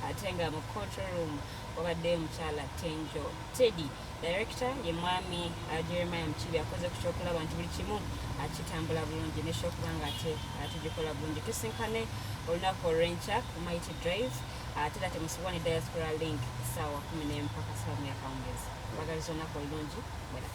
ate nga mu control room wabadde mukyala Tenjo Teddy. Director ye mwami Jeremiah Mchibi akoze ku kyokulaba nti buli kimu akitambula bulungi n'ekyokubanga ate tugikola bulungi. Tusinkane olunaku olw'enkya ku Mighty Drive ate ate musubwane diaspora link ssaawa 11 mpaka ssaawa 1 akawungeezi. Mbagaliza olunaku olulungi bwera.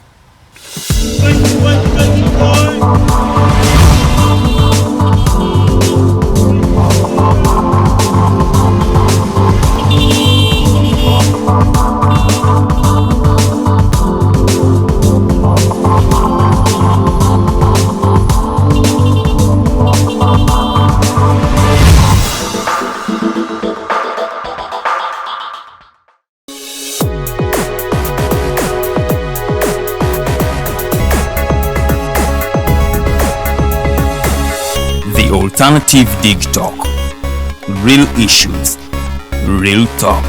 Alternative Dig Talk. Real issues, real talk.